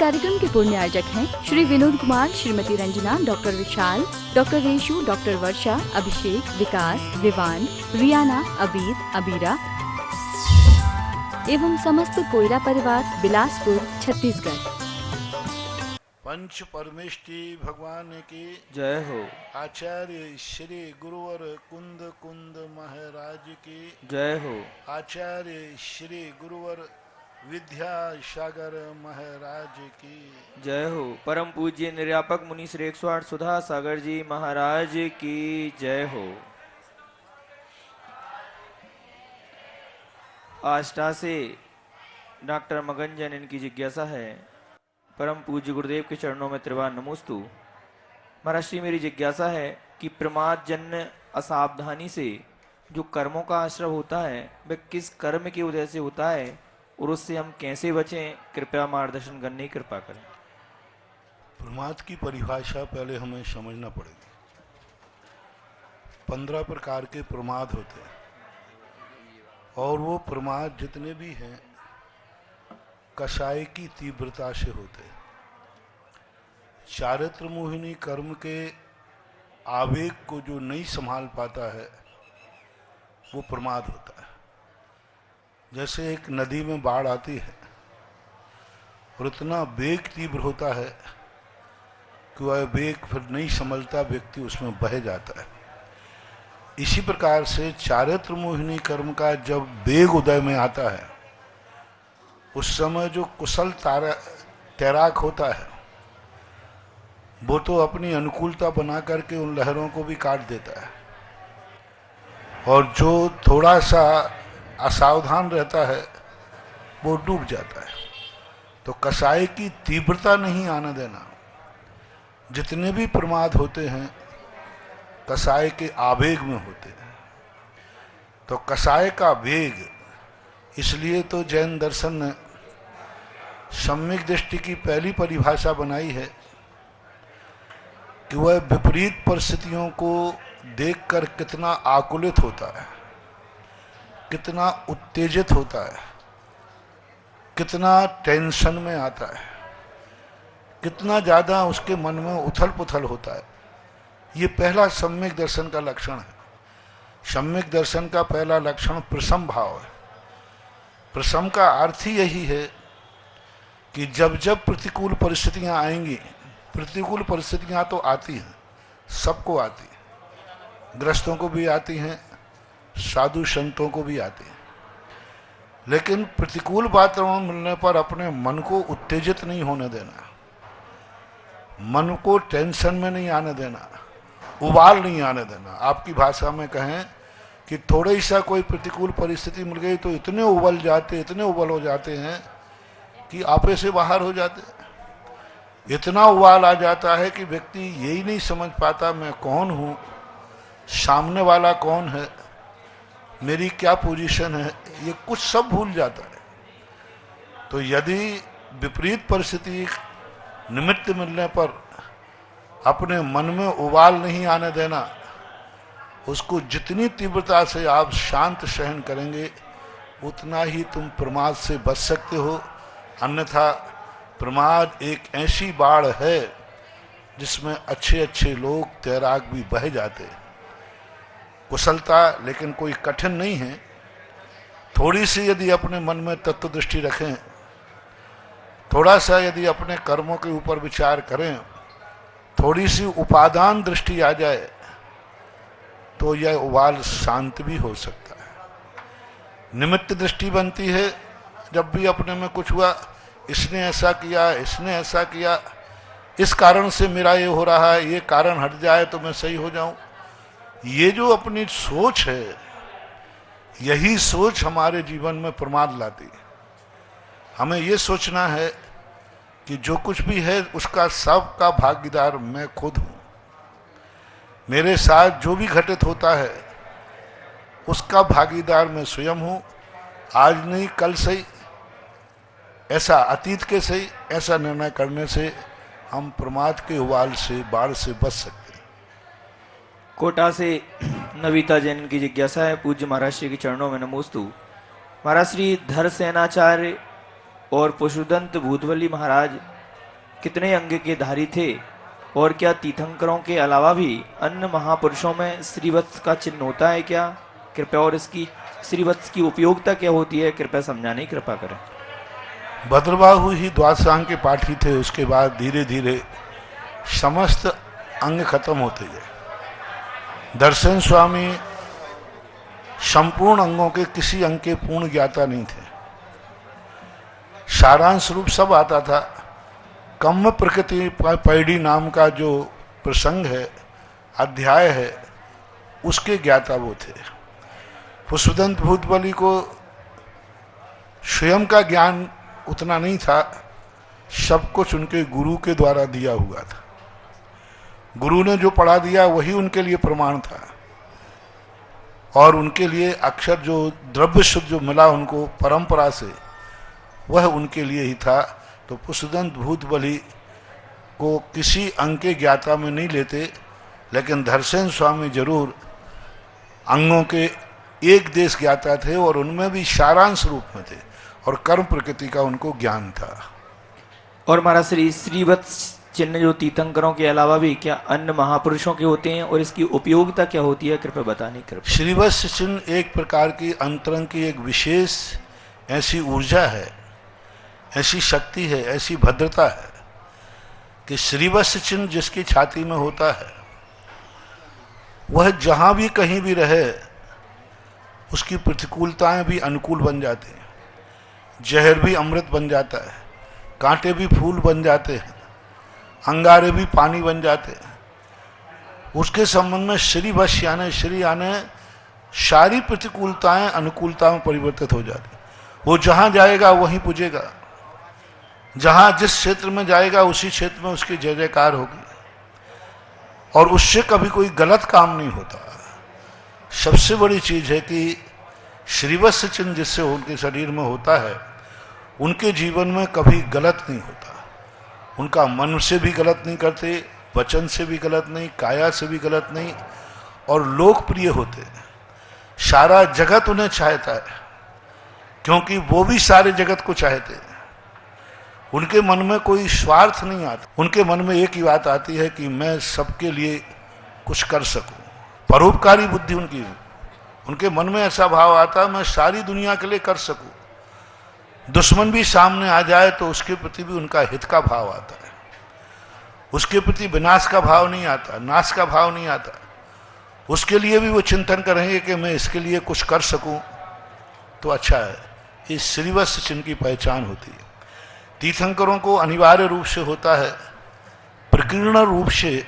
कार्यक्रम के पूर्ण आयोजक हैं श्री विनोद कुमार, श्रीमती रंजना, डॉक्टर विशाल, डॉक्टर रेशु, डॉक्टर वर्षा, अभिषेक, विकास, विवान, रियाना, अबीद, अबीरा एवं समस्त कोयरा परिवार, बिलासपुर, छत्तीसगढ़। पंच परमेष्टि भगवान की जय हो। आचार्य श्री गुरुवर कुंद कुंद महाराज की जय हो। आचार्य श्री गुरुवर विद्यासागर महाराज की जय हो। परम पूज्य निर्यापक मुनि श्री 108 सुधा सागर जी महाराज की जय हो। आष्टा से डॉक्टर मगन जैन इनकी जिज्ञासा है, परम पूज्य गुरुदेव के चरणों में त्रिवार नमोस्तु। महाराज श्री, मेरी जिज्ञासा है कि प्रमाद जन्य असावधानी से जो कर्मों का आश्रय होता है वह किस कर्म की वजह से होता है और उससे हम कैसे बचें? कृपया मार्गदर्शन करने की कृपा करें। प्रमाद की परिभाषा पहले हमें समझना पड़ेगी। 15 प्रकार के प्रमाद होते हैं और वो प्रमाद जितने भी हैं कषाय की तीव्रता से होते हैं। चारित्र मोहिनी कर्म के आवेग को जो नहीं संभाल पाता है वो प्रमाद होता है। जैसे एक नदी में बाढ़ आती है और इतना वेग तीव्र होता है कि वह वेग फिर नहीं संभलता, व्यक्ति उसमें बह जाता है। इसी प्रकार से चारित्र मोहिनी कर्म का जब वेग उदय में आता है उस समय जो कुशल तैराक होता है वो तो अपनी अनुकूलता बना करके उन लहरों को भी काट देता है, और जो थोड़ा सा असावधान रहता है वो डूब जाता है। तो कषाय की तीव्रता नहीं आने देना। जितने भी प्रमाद होते हैं कषाय के आवेग में होते हैं। तो कषाय का वेग, इसलिए तो जैन दर्शन ने सम्यक दृष्टि की पहली परिभाषा बनाई है कि वह विपरीत परिस्थितियों को देखकर कितना आकुलित होता है, कितना उत्तेजित होता है, कितना टेंशन में आता है, कितना ज्यादा उसके मन में उथल पुथल होता है। ये पहला सम्यक दर्शन का लक्षण है। सम्यक दर्शन का पहला लक्षण प्रसम भाव है। प्रसम का अर्थ ही यही है कि जब जब प्रतिकूल परिस्थितियां आएंगी, प्रतिकूल परिस्थितियां तो आती हैं, सबको आती हैं, ग्रस्तों को भी आती हैं, साधु संतों को भी आती हैं, लेकिन प्रतिकूल वातावरण मिलने पर अपने मन को उत्तेजित नहीं होने देना, मन को टेंशन में नहीं आने देना, उबाल नहीं आने देना। आपकी भाषा में कहें कि थोड़ी सा कोई प्रतिकूल परिस्थिति मिल गई तो इतने उबल जाते, इतने उबल हो जाते हैं कि आपे से बाहर हो जाते। इतना उबाल आ जाता है कि व्यक्ति यही नहीं समझ पाता मैं कौन हूँ, सामने वाला कौन है, मेरी क्या पोजीशन है, ये कुछ सब भूल जाता है। तो यदि विपरीत परिस्थिति निमित्त मिलने पर अपने मन में उबाल नहीं आने देना, उसको जितनी तीव्रता से आप शांत सहन करेंगे उतना ही तुम प्रमाद से बच सकते हो। अन्यथा प्रमाद एक ऐसी बाढ़ है जिसमें अच्छे अच्छे लोग तैराक भी बह जाते। कुशलता लेकिन कोई कठिन नहीं है। थोड़ी सी यदि अपने मन में तत्व दृष्टि रखें, थोड़ा सा यदि अपने कर्मों के ऊपर विचार करें, थोड़ी सी उपादान दृष्टि आ जाए तो यह उबाल शांत भी हो सकता है। निमित्त दृष्टि बनती है। जब भी अपने में कुछ हुआ, इसने ऐसा किया, इसने ऐसा किया, इस कारण से मेरा ये हो रहा है, ये कारण हट जाए तो मैं सही हो जाऊं, ये जो अपनी सोच है, यही सोच हमारे जीवन में प्रमाद लाती है। हमें ये सोचना है कि जो कुछ भी है उसका सबका भागीदार मैं खुद हूं। मेरे साथ जो भी घटित होता है उसका भागीदार मैं स्वयं हूं। आज नहीं कल सही, ऐसा अतीत के सही, ऐसा निर्णय करने से हम प्रमाद के उबाल से, बाढ़ से बच सकते हैं। कोटा से नविता जैन की जिज्ञासा है, पूज्य महाराज श्री के चरणों में नमोस्तु। महाराज श्री धर सेनाचार्य और पशुदंत भूतवली महाराज कितने अंग के धारी थे और क्या तीर्थंकरों के अलावा भी अन्य महापुरुषों में श्रीवत्स का चिन्ह होता है क्या? कृपया, और इसकी श्रीवत्स की उपयोगिता क्या होती है, कृपया समझाने की कृपा करें। भद्रबाहु ही द्वादशांग के पाठी थे, उसके बाद धीरे धीरे समस्त अंग खत्म होते गए। दर्शन स्वामी संपूर्ण अंगों के किसी अंग के पूर्ण ज्ञाता नहीं थे। सारांश रूप सब आता था। कम्म प्रकृति पैडी नाम का जो प्रसंग है, अध्याय है, उसके ज्ञाता वो थे। पुष्पदंत भूतबली को स्वयं का ज्ञान उतना नहीं था, सब कुछ उनके गुरु के द्वारा दिया हुआ था। गुरु ने जो पढ़ा दिया वही उनके लिए प्रमाण था, और उनके लिए अक्षर जो द्रव्य शुद्ध जो मिला उनको परंपरा से, वह उनके लिए ही था। तो पुष्पदंत भूतबली को किसी अंग के ज्ञाता में नहीं लेते, लेकिन धरसेन स्वामी जरूर अंगों के एक देश ज्ञाता थे, और उनमें भी सारांश रूप में थे, और कर्म प्रकृति का उनको ज्ञान था। और महाराज श्रीवत्स चिन्ह जो तीर्थंकरों के अलावा भी क्या अन्य महापुरुषों के होते हैं, और इसकी उपयोगिता क्या होती है, कृपया बताने की कृपा। श्रीवत्स चिन्ह एक प्रकार की अंतरंग की एक विशेष ऐसी ऊर्जा है, ऐसी शक्ति है, ऐसी भद्रता है कि श्रीवत्स चिन्ह जिसकी छाती में होता है वह जहां भी कहीं भी रहे उसकी प्रतिकूलताएं भी अनुकूल बन जाती हैं, जहर भी अमृत बन जाता है, कांटे भी फूल बन जाते हैं, अंगारे भी पानी बन जाते हैं। उसके संबंध में श्रीवश यानी श्री यानी सारी प्रतिकूलताएं अनुकूलता में परिवर्तित हो जाती। वो जहां जाएगा वहीं पूजेगा, जहां जिस क्षेत्र में जाएगा उसी क्षेत्र में उसकी जय जयकार होगी, और उससे कभी कोई गलत काम नहीं होता। सबसे बड़ी चीज है कि श्रीवत्स चिन्ह जिससे उनके शरीर में होता है, उनके जीवन में कभी गलत नहीं होता। उनका मन से भी गलत नहीं करते, वचन से भी गलत नहीं, काया से भी गलत नहीं, और लोकप्रिय होते। सारा जगत उन्हें चाहता है, क्योंकि वो भी सारे जगत को चाहते हैं। उनके मन में कोई स्वार्थ नहीं आता। उनके मन में एक ही बात आती है कि मैं सबके लिए कुछ कर सकूं, परोपकारी बुद्धि उनकी। उनके मन में ऐसा भाव आता है मैं सारी दुनिया के लिए कर सकूं, दुश्मन भी सामने आ जाए तो उसके प्रति भी उनका हित का भाव आता है। उसके प्रति विनाश का भाव नहीं आता, नाश का भाव नहीं आता। उसके लिए भी वो चिंतन करेंगे कि मैं इसके लिए कुछ कर सकूं तो अच्छा है। इस श्रीवत्स चिन्ह की पहचान होती है। तीर्थंकरों को अनिवार्य रूप से होता है, प्रकीर्ण रूप से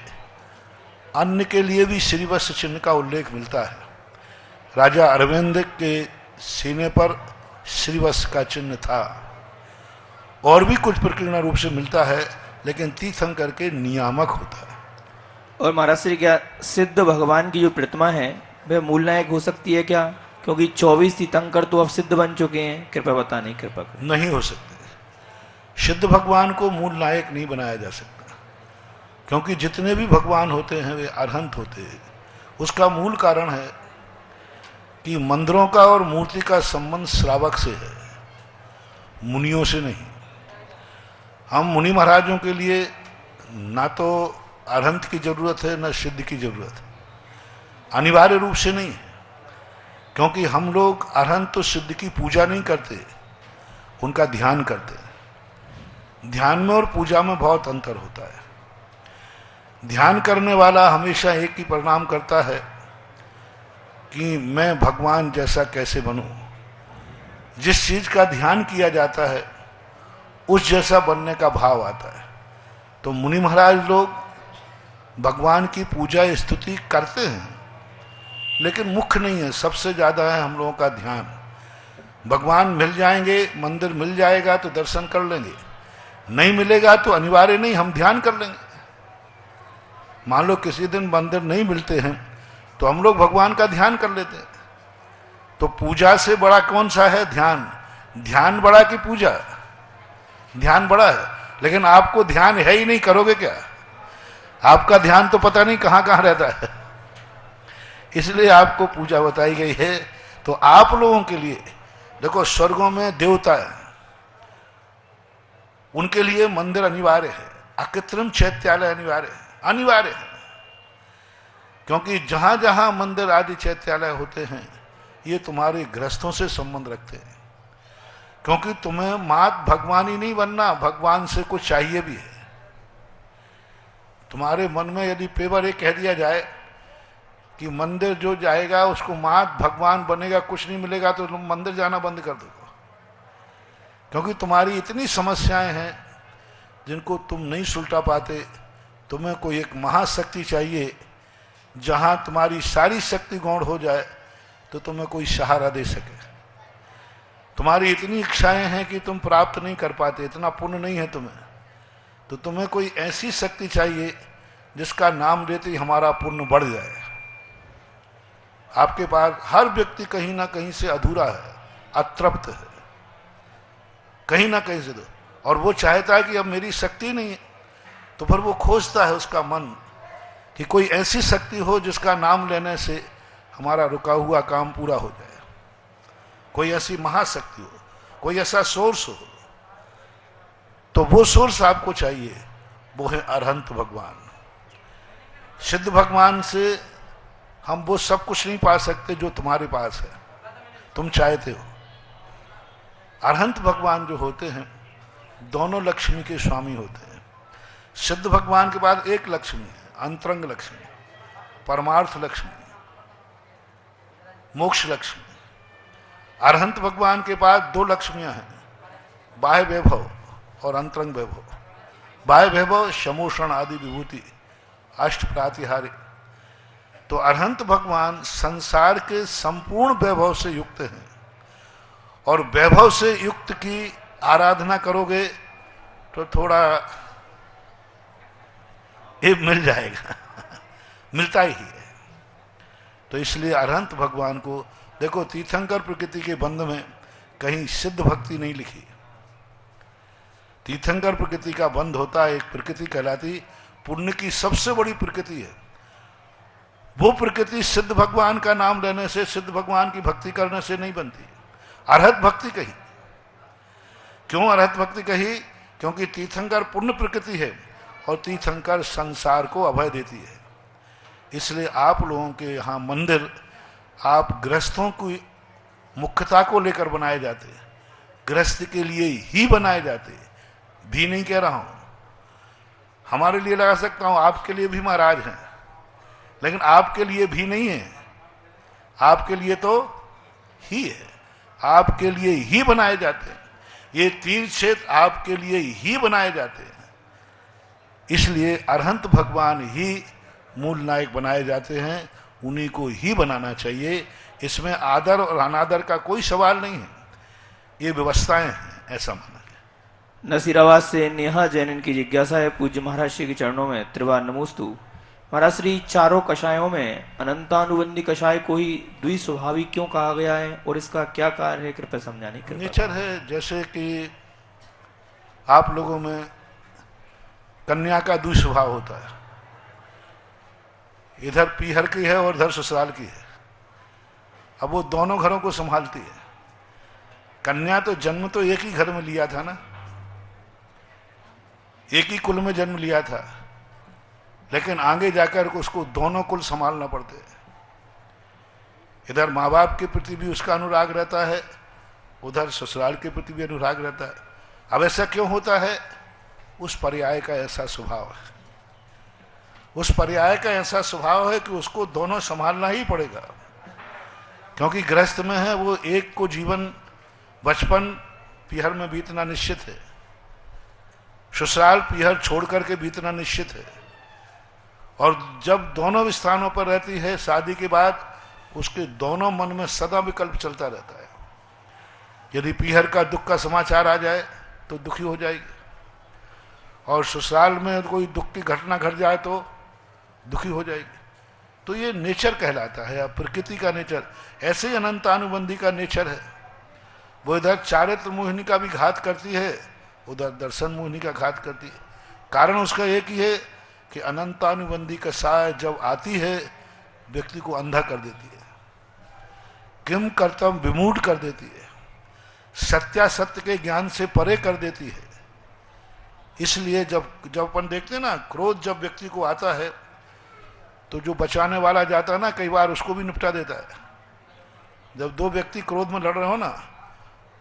अन्य के लिए भी श्रीवत्स चिन्ह का उल्लेख मिलता है। राजा अरविंद के सीने पर श्रीवत्स का चिन्ह था, और भी कुछ प्रकीर्ण रूप से मिलता है, लेकिन तीर्थंकर के नियामक होता है। और महाराज श्री क्या सिद्ध भगवान की जो प्रतिमा है वह मूल नायक हो सकती है क्या? क्योंकि 24 तीर्थंकर तो अब सिद्ध बन चुके हैं, कृपया बताने की कृपा करें। नहीं हो सकते। सिद्ध भगवान को मूल नायक नहीं बनाया जा सकता, क्योंकि जितने भी भगवान होते हैं वे अरहंत होते हैं। उसका मूल कारण है कि मंदिरों का और मूर्ति का संबंध श्रावक से है, मुनियों से नहीं। हम मुनि महाराजों के लिए ना तो अरहंत की जरूरत है ना सिद्ध की जरूरत है, अनिवार्य रूप से नहीं है। क्योंकि हम लोग अरहंत तो सिद्ध की पूजा नहीं करते, उनका ध्यान करते। ध्यान में और पूजा में बहुत अंतर होता है। ध्यान करने वाला हमेशा एक ही प्रणाम करता है कि मैं भगवान जैसा कैसे बनूं। जिस चीज का ध्यान किया जाता है उस जैसा बनने का भाव आता है। तो मुनि महाराज लोग भगवान की पूजा स्तुति करते हैं, लेकिन मुख्य नहीं है। सबसे ज्यादा है हम लोगों का ध्यान। भगवान मिल जाएंगे, मंदिर मिल जाएगा तो दर्शन कर लेंगे, नहीं मिलेगा तो अनिवार्य नहीं, हम ध्यान कर लेंगे। मान लो किसी दिन मंदिर नहीं मिलते हैं तो हम लोग भगवान का ध्यान कर लेते हैं। तो पूजा से बड़ा कौन सा है? ध्यान। ध्यान बड़ा कि पूजा? ध्यान बड़ा है, लेकिन आपको ध्यान है ही नहीं, करोगे क्या? आपका ध्यान तो पता नहीं कहां कहां रहता है। इसलिए आपको पूजा बताई गई है। तो आप लोगों के लिए देखो, स्वर्गों में देवता है, उनके लिए मंदिर अनिवार्य है। अकृत्रिम चैत्यालय अनिवार्य है, अनिवार्य है। क्योंकि जहां जहां मंदिर आदि चैत्यालय होते हैं ये तुम्हारे गृहस्थों से संबंध रखते हैं। क्योंकि तुम्हें मात भगवान ही नहीं बनना, भगवान से कुछ चाहिए भी है। तुम्हारे मन में यदि पेवर ये कह दिया जाए कि मंदिर जो जाएगा उसको मात भगवान बनेगा, कुछ नहीं मिलेगा, तो तुम मंदिर जाना बंद कर दो। क्योंकि तुम्हारी इतनी समस्याएं हैं जिनको तुम नहीं सुलटा पाते। तुम्हें कोई एक महाशक्ति चाहिए, जहां तुम्हारी सारी शक्ति गौण हो जाए तो तुम्हें कोई सहारा दे सके। तुम्हारी इतनी इच्छाएं हैं कि तुम प्राप्त नहीं कर पाते, इतना पुण्य नहीं है तुम्हें, तो तुम्हें कोई ऐसी शक्ति चाहिए जिसका नाम लेते ही हमारा पुण्य बढ़ जाए। आपके पास हर व्यक्ति कहीं ना कहीं से अधूरा है, अतृप्त है, कहीं ना कहीं से दो, और वो चाहता है कि अब मेरी शक्ति नहीं है, तो फिर वो खोजता है उसका मन कि कोई ऐसी शक्ति हो जिसका नाम लेने से हमारा रुका हुआ काम पूरा हो जाए, कोई ऐसी महाशक्ति हो, कोई ऐसा सोर्स हो। तो वो सोर्स आपको चाहिए, वो है अरहंत भगवान। सिद्ध भगवान से हम वो सब कुछ नहीं पा सकते जो तुम्हारे पास है, तुम चाहते हो। अरहंत भगवान जो होते हैं दोनों लक्ष्मी के स्वामी होते हैं। सिद्ध भगवान के बाद एक लक्ष्मी है, अंतरंग लक्ष्मी, परमार्थ लक्ष्मी, मोक्ष लक्ष्मी। अरहंत भगवान के पास दो लक्ष्मियां हैं, बाह्य वैभव और अंतरंग वैभव। बाह्य वैभव शमोषण आदि विभूति, अष्ट प्रातिहार्य। तो अरहंत भगवान संसार के संपूर्ण वैभव से युक्त हैं, और वैभव से युक्त की आराधना करोगे तो थोड़ा ये मिल जाएगा मिलता ही है। तो इसलिए अरहंत भगवान को देखो, तीर्थंकर प्रकृति के बंध में कहीं सिद्ध भक्ति नहीं लिखी। तीर्थंकर प्रकृति का बंध होता है, एक प्रकृति कहलाती पुण्य की सबसे बड़ी प्रकृति है। वो प्रकृति सिद्ध भगवान का नाम लेने से, सिद्ध भगवान की भक्ति करने से नहीं बनती। अरहत भक्ति कही। क्यों अरहत भक्ति कही? क्योंकि तीर्थंकर पुण्य प्रकृति है और तीर्थंकर संसार को अभय देती है। इसलिए आप लोगों के यहाँ मंदिर आप गृहस्थों की मुख्यता को लेकर बनाए जाते हैं, गृहस्थ के लिए ही बनाए जाते हैं। भी नहीं कह रहा हूं, हमारे लिए लगा सकता हूं, आपके लिए भी महाराज हैं, लेकिन आपके लिए भी नहीं है, आपके लिए तो ही है, आपके लिए ही बनाए जाते हैं। ये तीर्थ क्षेत्र आपके लिए ही बनाए जाते हैं। इसलिए अरहंत भगवान ही मूल नायक बनाए जाते हैं, उन्हीं को ही बनाना चाहिए। इसमें आदर और अनादर का कोई सवाल नहीं है, ये व्यवस्थाएं हैं, ऐसा माना। नसीराबाद से नेहा जैन की जिज्ञासा है, पूज्य महाराज श्री के चरणों में त्रिवार नमोस्तु। महाराज श्री, चारों कषायों में अनंतानुबंधी कषाय को ही द्विस्वभावी क्यों कहा गया है और इसका क्या कार्य है, कृपया समझाने के। नेचर है, जैसे कि आप लोगों में कन्या का दुस्वभाव होता है, इधर पीहर की है और इधर ससुराल की है। अब वो दोनों घरों को संभालती है। कन्या तो जन्म तो एक ही घर में लिया था ना, एक ही कुल में जन्म लिया था, लेकिन आगे जाकर उसको दोनों कुल संभालना पड़ते हैं। इधर माँ बाप के प्रति भी उसका अनुराग रहता है, उधर ससुराल के प्रति भी अनुराग रहता है। अब ऐसा क्यों होता है? उस पर्याय का ऐसा स्वभाव है, उस पर्याय का ऐसा स्वभाव है कि उसको दोनों संभालना ही पड़ेगा। क्योंकि गृहस्थ में है वो एक को जीवन बचपन पीहर में बीतना निश्चित है, ससुराल पीहर छोड़ करके बीतना निश्चित है। और जब दोनों स्थानों पर रहती है शादी के बाद, उसके दोनों मन में सदा विकल्प चलता रहता है। यदि पीहर का दुख का समाचार आ जाए तो दुखी हो जाएगी, और ससुराल में कोई दुख की घटना घट जाए तो दुखी हो जाएगी। तो ये नेचर कहलाता है, प्रकृति का नेचर। ऐसे ही अनंतानुबंधी का नेचर है। वो इधर चारित्र मोहिनी का भी घात करती है, उधर दर्शन मोहिनी का घात करती है। कारण उसका एक ही है कि अनंतानुबंधी कषाय जब आती है व्यक्ति को अंधा कर देती है, किम कर्तव्य विमूढ़ कर देती है, सत्यासत्य के ज्ञान से परे कर देती है। इसलिए जब जब अपन देखते हैं ना, क्रोध जब व्यक्ति को आता है तो जो बचाने वाला जाता है ना, कई बार उसको भी निपटा देता है। जब दो व्यक्ति क्रोध में लड़ रहे हो ना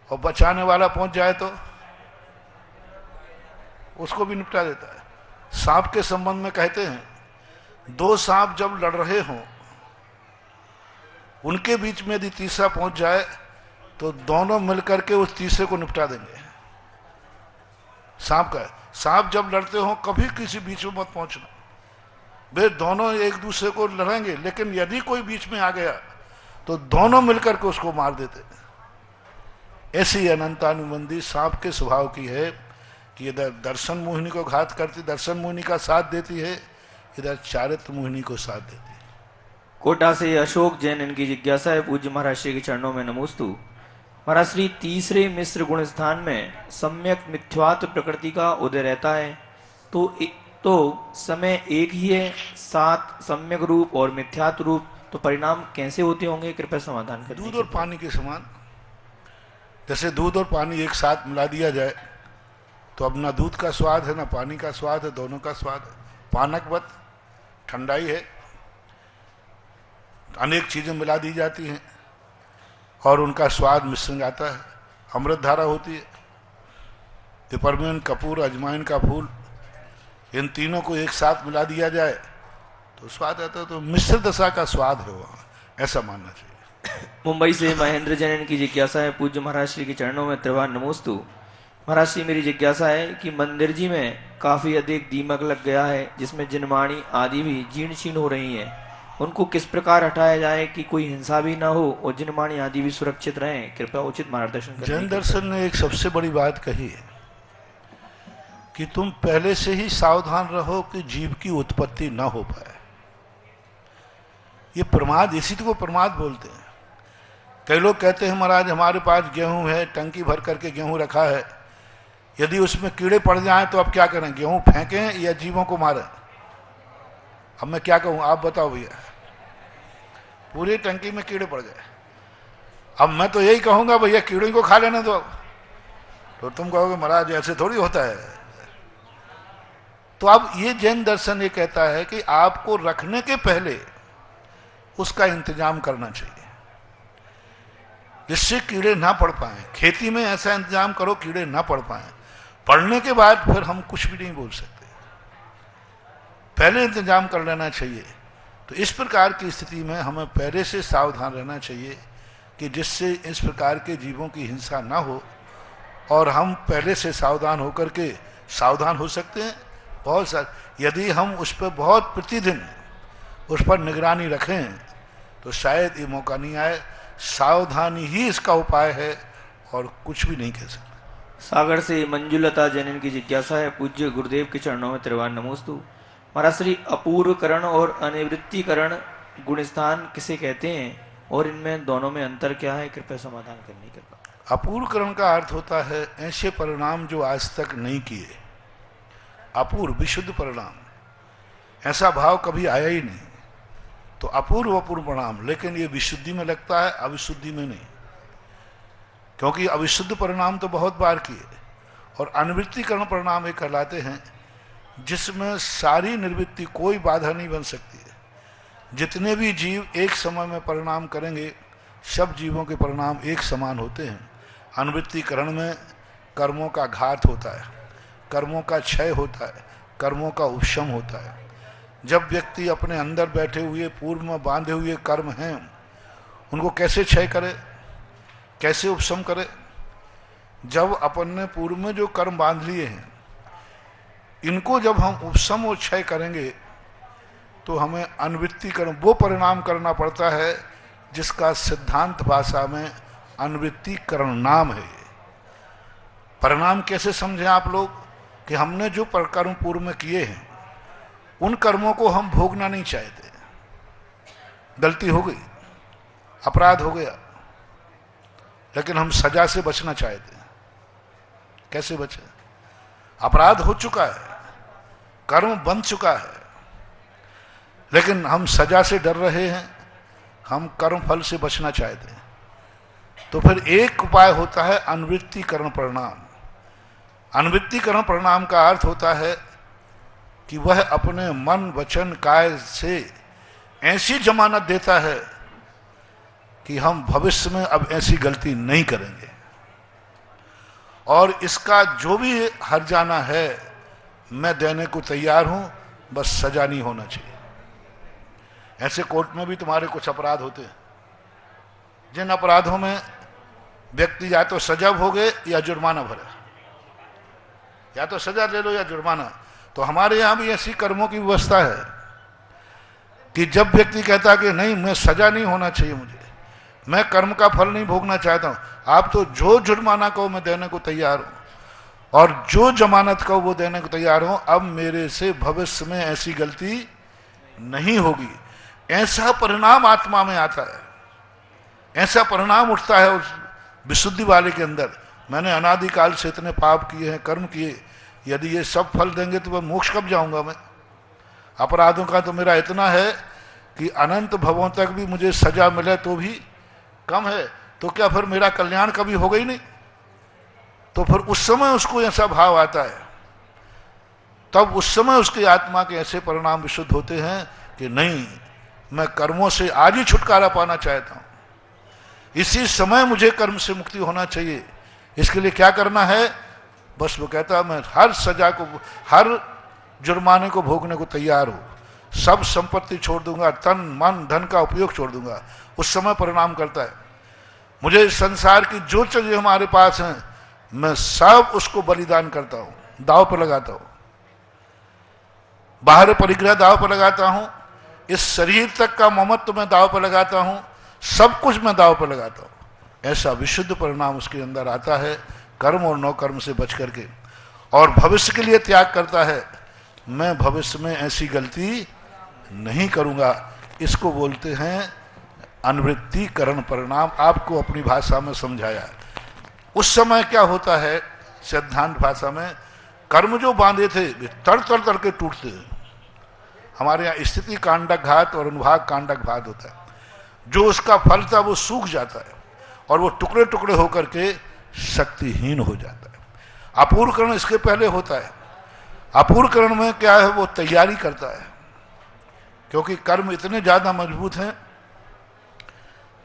और बचाने वाला पहुंच जाए तो उसको भी निपटा देता है। सांप के संबंध में कहते हैं, दो सांप जब लड़ रहे हों, उनके बीच में यदि तीसरा पहुंच जाए तो दोनों मिलकर के उस तीसरे को निपटा देंगे। सांप जब लड़ते हो कभी किसी बीच में मत पहुंचना, वे दोनों एक दूसरे को लड़ेंगे, लेकिन यदि कोई बीच में आ गया तो दोनों मिलकर के उसको मार देते। ऐसी अनंतानुबंधी सांप के स्वभाव की है कि इधर दर्शन मोहिनी को घात करती, दर्शन मोहिनी का साथ देती है, इधर चारित्र मोहिनी को साथ देती है। कोटा से अशोक जैन, इनकी जिज्ञासा है, पूज्य महाराज श्री के चरणों में नमोस्तु। महाराज श्री, तीसरे मिश्र गुण स्थान में सम्यक मिथ्यात्व प्रकृति का उदय रहता है, तो समय एक ही है, साथ सम्यक रूप और मिथ्यात्व रूप, तो परिणाम कैसे होते होंगे, कृपया समाधान करें। दूध और पानी के समान, जैसे दूध और पानी एक साथ मिला दिया जाए तो अब ना दूध का स्वाद है ना पानी का स्वाद है, दोनों का स्वाद है। पानकवत ठंडाई है, अनेक चीजें मिला दी जाती हैं और उनका स्वाद मिश्रण आता है। अमृत धारा होती है, पिपरमिंट, कपूर, अजवाइन का फूल, इन तीनों को एक साथ मिला दिया जाए तो स्वाद आता है। तो मिश्र दशा का स्वाद है वहाँ, ऐसा मानना चाहिए। मुंबई से महेंद्र जैन, की जिज्ञासा है, पूज्य महाराज श्री के चरणों में त्रिवार नमोस्तु। महाराज श्री, मेरी जिज्ञासा है कि मंदिर जी में काफी अधिक दीमक लग गया है, जिसमें जिनवाणी आदि भी जीर्ण शीर्ण हो रही हैं, उनको किस प्रकार हटाया जाए कि कोई हिंसा भी ना हो और जिनवाणी आदि भी सुरक्षित रहें, कृपया उचित मार्गदर्शन करें। जैन दर्शन ने एक सबसे बड़ी बात कही है कि तुम पहले से ही सावधान रहो कि जीव की उत्पत्ति न हो पाए। ये प्रमाद, इसी को प्रमाद बोलते हैं। कई लोग कहते हैं महाराज हमारे पास गेहूं है, टंकी भर करके गेहूं रखा है, यदि उसमें कीड़े पड़ जाएं तो अब क्या करें, गेहूं फेंकें या जीवों को मारें? अब मैं क्या कहूं, आप बताओ भैया। पूरी टंकी में कीड़े पड़ गए, अब मैं तो यही कहूंगा भैया कीड़ों को खा लेने दो, तो तुम कहोगे महाराज ऐसे थोड़ी होता है। तो अब ये जैन दर्शन ये कहता है कि आपको रखने के पहले उसका इंतजाम करना चाहिए जिससे कीड़े ना पड़ पाए। खेती में ऐसा इंतजाम करो कीड़े ना पड़ पाए, पड़ने के बाद फिर हम कुछ भी नहीं बोल सकते, पहले इंतजाम कर लेना चाहिए। तो इस प्रकार की स्थिति में हमें पहले से सावधान रहना चाहिए कि जिससे इस प्रकार के जीवों की हिंसा ना हो, और हम पहले से सावधान होकर के सावधान हो सकते हैं। बहुत सारे यदि हम उस पर बहुत प्रतिदिन उस पर निगरानी रखें तो शायद ये मौका नहीं आए। सावधानी ही इसका उपाय है और कुछ भी नहीं कह सकते। सागर से मंजुलता जैन, की जिज्ञासा है, पूज्य गुरुदेव के चरणों में त्रिवार नमोस्तु। महाराज श्री, अपूर्वकरण और अनिवृत्तिकरण गुणस्थान किसे कहते हैं और इनमें दोनों में अंतर क्या है, कृपया समाधान करने के बाद। अपूर्वकरण का अर्थ होता है ऐसे परिणाम जो आज तक नहीं किए, अपूर्व विशुद्ध परिणाम, ऐसा भाव कभी आया ही नहीं, तो अपूर्व परिणाम। लेकिन ये विशुद्धि में लगता है, अविशुद्धि में नहीं, क्योंकि अविशुद्ध परिणाम तो बहुत बार किए। और अनिवृत्तिकरण परिणाम ये कहलाते हैं जिसमें सारी निवृत्ति, कोई बाधा नहीं बन सकती है। जितने भी जीव एक समय में परिणाम करेंगे, सब जीवों के परिणाम एक समान होते हैं। अनिवृत्तिकरण में कर्मों का घात होता है, कर्मों का क्षय होता है, कर्मों का उपशम होता है। जब व्यक्ति अपने अंदर बैठे हुए पूर्व में बांधे हुए कर्म हैं, उनको कैसे क्षय करे, कैसे उपशम करे? जब अपन ने पूर्व में जो कर्म बांध लिए हैं, इनको जब हम उपशम और क्षय करेंगे तो हमें अनिवृत्तिकरण, वो परिणाम करना पड़ता है जिसका सिद्धांत भाषा में अनिवृत्तिकरण नाम है। परिणाम कैसे समझें आप लोग कि हमने जो कर्म पूर्व में किए हैं उन कर्मों को हम भोगना नहीं चाहते। गलती हो गई, अपराध हो गया, लेकिन हम सजा से बचना चाहते हैं। कैसे बचे? अपराध हो चुका है, कर्म बन चुका है, लेकिन हम सजा से डर रहे हैं, हम कर्म फल से बचना चाहते हैं। तो फिर एक उपाय होता है अनिवृत्तिकरण परिणाम। अनुवृत्तिकरण परिणाम का अर्थ होता है कि वह अपने मन वचन काय से ऐसी जमानत देता है कि हम भविष्य में अब ऐसी गलती नहीं करेंगे, और इसका जो भी हर्जाना है मैं देने को तैयार हूं, बस सजा नहीं होना चाहिए। ऐसे कोर्ट में भी तुम्हारे कुछ अपराध होते हैं, जिन अपराधों में व्यक्ति या तो सजा भोगे या जुर्माना भरे, या तो सजा ले लो या जुर्माना। तो हमारे यहां भी ऐसी कर्मों की व्यवस्था है कि जब व्यक्ति कहता है कि नहीं, मैं सजा नहीं होना चाहिए, मुझे, मैं कर्म का फल नहीं भोगना चाहता हूं, आप तो जो जुर्माना को मैं देने को तैयार हूं और जो जमानत को वो देने को तैयार हूं, अब मेरे से भविष्य में ऐसी गलती नहीं होगी। ऐसा परिणाम आत्मा में आता है, ऐसा परिणाम उठता है उस विशुद्धि वाले के अंदर। मैंने अनादिकाल से इतने पाप किए हैं, कर्म किए, यदि ये सब फल देंगे तो मैं मोक्ष कब जाऊंगा? मैं अपराधों का तो मेरा इतना है कि अनंत भवों तक भी मुझे सजा मिले तो भी कम है, तो क्या फिर मेरा कल्याण कभी होगा ही नहीं? तो फिर उस समय उसको ऐसा भाव आता है, तब उस समय उसकी आत्मा के ऐसे परिणाम विशुद्ध होते हैं कि नहीं, मैं कर्मों से आज ही छुटकारा पाना चाहता हूं, इसी समय मुझे कर्म से मुक्ति होना चाहिए। इसके लिए क्या करना है? बस वो कहता है मैं हर सजा को, हर जुर्माने को भोगने को तैयार हूं, सब संपत्ति छोड़ दूंगा, तन मन धन का उपयोग छोड़ दूंगा। उस समय परिणाम करता है, मुझे संसार की जो चीजें हमारे पास हैं मैं सब उसको बलिदान करता हूं, दांव पर लगाता हूं, बाहर परिग्रह दांव पर लगाता हूं, इस शरीर तक का ममत्व मैं दांव पर लगाता हूं, सब कुछ मैं दांव पर लगाता हूं। ऐसा विशुद्ध परिणाम उसके अंदर आता है, कर्म और नौ कर्म से बच करके, और भविष्य के लिए त्याग करता है, मैं भविष्य में ऐसी गलती नहीं करूंगा। इसको बोलते हैं अनुवृत्तिकरण परिणाम। आपको अपनी भाषा में समझाया। उस समय क्या होता है सिद्धांत भाषा में, कर्म जो बांधे थे वे तड़ तड़ तड़ के टूटते हैं। हमारे यहाँ स्थिति कांडक घात और अनुभाग कांडक घात होता है, जो उसका फल था वो सूख जाता है और वो टुकड़े टुकड़े होकर के शक्तिहीन हो जाता है। अपूर्वकरण इसके पहले होता है। अपूर्वकरण में क्या है, वो तैयारी करता है, क्योंकि कर्म इतने ज्यादा मजबूत हैं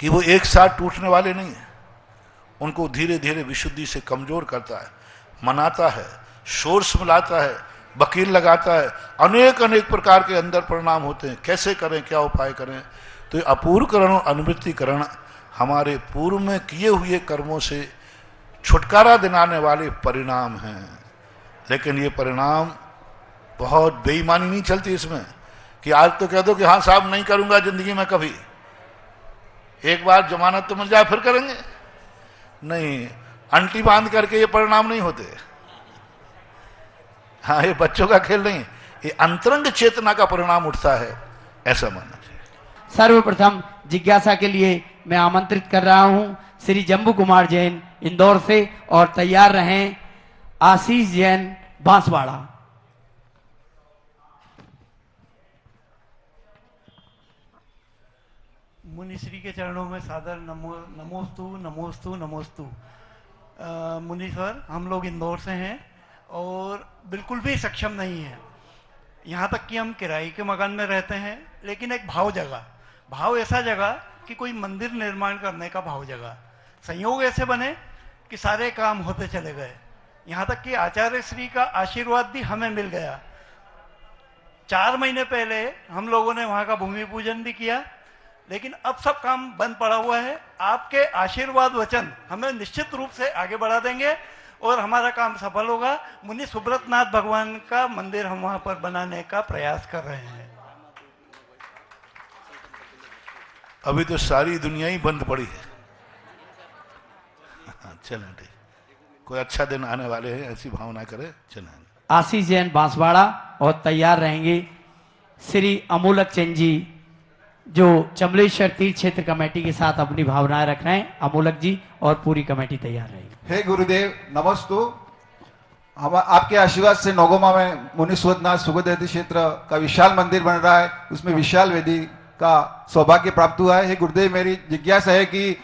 कि वो एक साथ टूटने वाले नहीं है। उनको धीरे धीरे विशुद्धि से कमजोर करता है, मनाता है, शोर मिलाता है, वकील लगाता है, अनेक अनेक प्रकार के अंदर परिणाम होते हैं। कैसे करें, क्या उपाय करें? तो ये अपूर्वकरण और अनुवृत्तिकरण हमारे पूर्व में किए हुए कर्मों से छुटकारा दिलाने वाले परिणाम हैं। लेकिन ये परिणाम बहुत बेईमानी नहीं चलती इसमें कि आज तो कह दो कि हाँ साहब नहीं करूंगा जिंदगी में कभी, एक बार जमानत तो मिल जाए फिर करेंगे। नहीं, अंटी बांध करके ये परिणाम नहीं होते। हाँ, ये बच्चों का खेल नहीं, ये अंतरंग चेतना का परिणाम उठता है, ऐसा मानना चाहिए। सर्वप्रथम जिज्ञासा के लिए मैं आमंत्रित कर रहा हूं श्री जम्बू कुमार जैन इंदौर से, और तैयार रहें आशीष जैन बांसवाड़ा। मुनिश्री के चरणों में सादर नमोस्तु नमोस्तु नमोस्तु। मुनीश्वर, हम लोग इंदौर से हैं और बिल्कुल भी सक्षम नहीं है, यहाँ तक कि हम किराए के मकान में रहते हैं, लेकिन एक भाव ऐसा जगह कि कोई मंदिर निर्माण करने का भाव जगह, संयोग ऐसे बने कि सारे काम होते चले गए। यहाँ तक कि आचार्य श्री का आशीर्वाद भी हमें मिल गया। 4 महीने पहले हम लोगों ने वहाँ का भूमि पूजन भी किया, लेकिन अब सब काम बंद पड़ा हुआ है। आपके आशीर्वाद वचन हमें निश्चित रूप से आगे बढ़ा देंगे और हमारा काम सफल होगा। मुनि सुब्रतनाथ भगवान का मंदिर हम वहाँ पर बनाने का प्रयास कर रहे हैं। अभी तो सारी दुनिया ही बंद पड़ी है। चलें, ठीक, कोई अच्छा दिन आने वाले हैं, ऐसी भावना करें। चलें। आशीष जैन बांसवाड़ा, और तैयार रहेंगे श्री अमूलक चंद जी, जो चमलेश्वर तीर्थ क्षेत्र कमेटी के साथ अपनी भावनाएं रख रहे हैं। अमूलक जी और पूरी कमेटी तैयार रहेगी। हे गुरुदेव, नमस्तु। हम आपके आशीर्वाद से नौगोमा में मुनि सुब्रतनाथ सुगोदेव क्षेत्र का विशाल मंदिर बन रहा है, उसमें विशाल वेदी का सौभाग्य प्राप्त हुआ है। हे गुरुदेव, मेरी जिज्ञासा है कि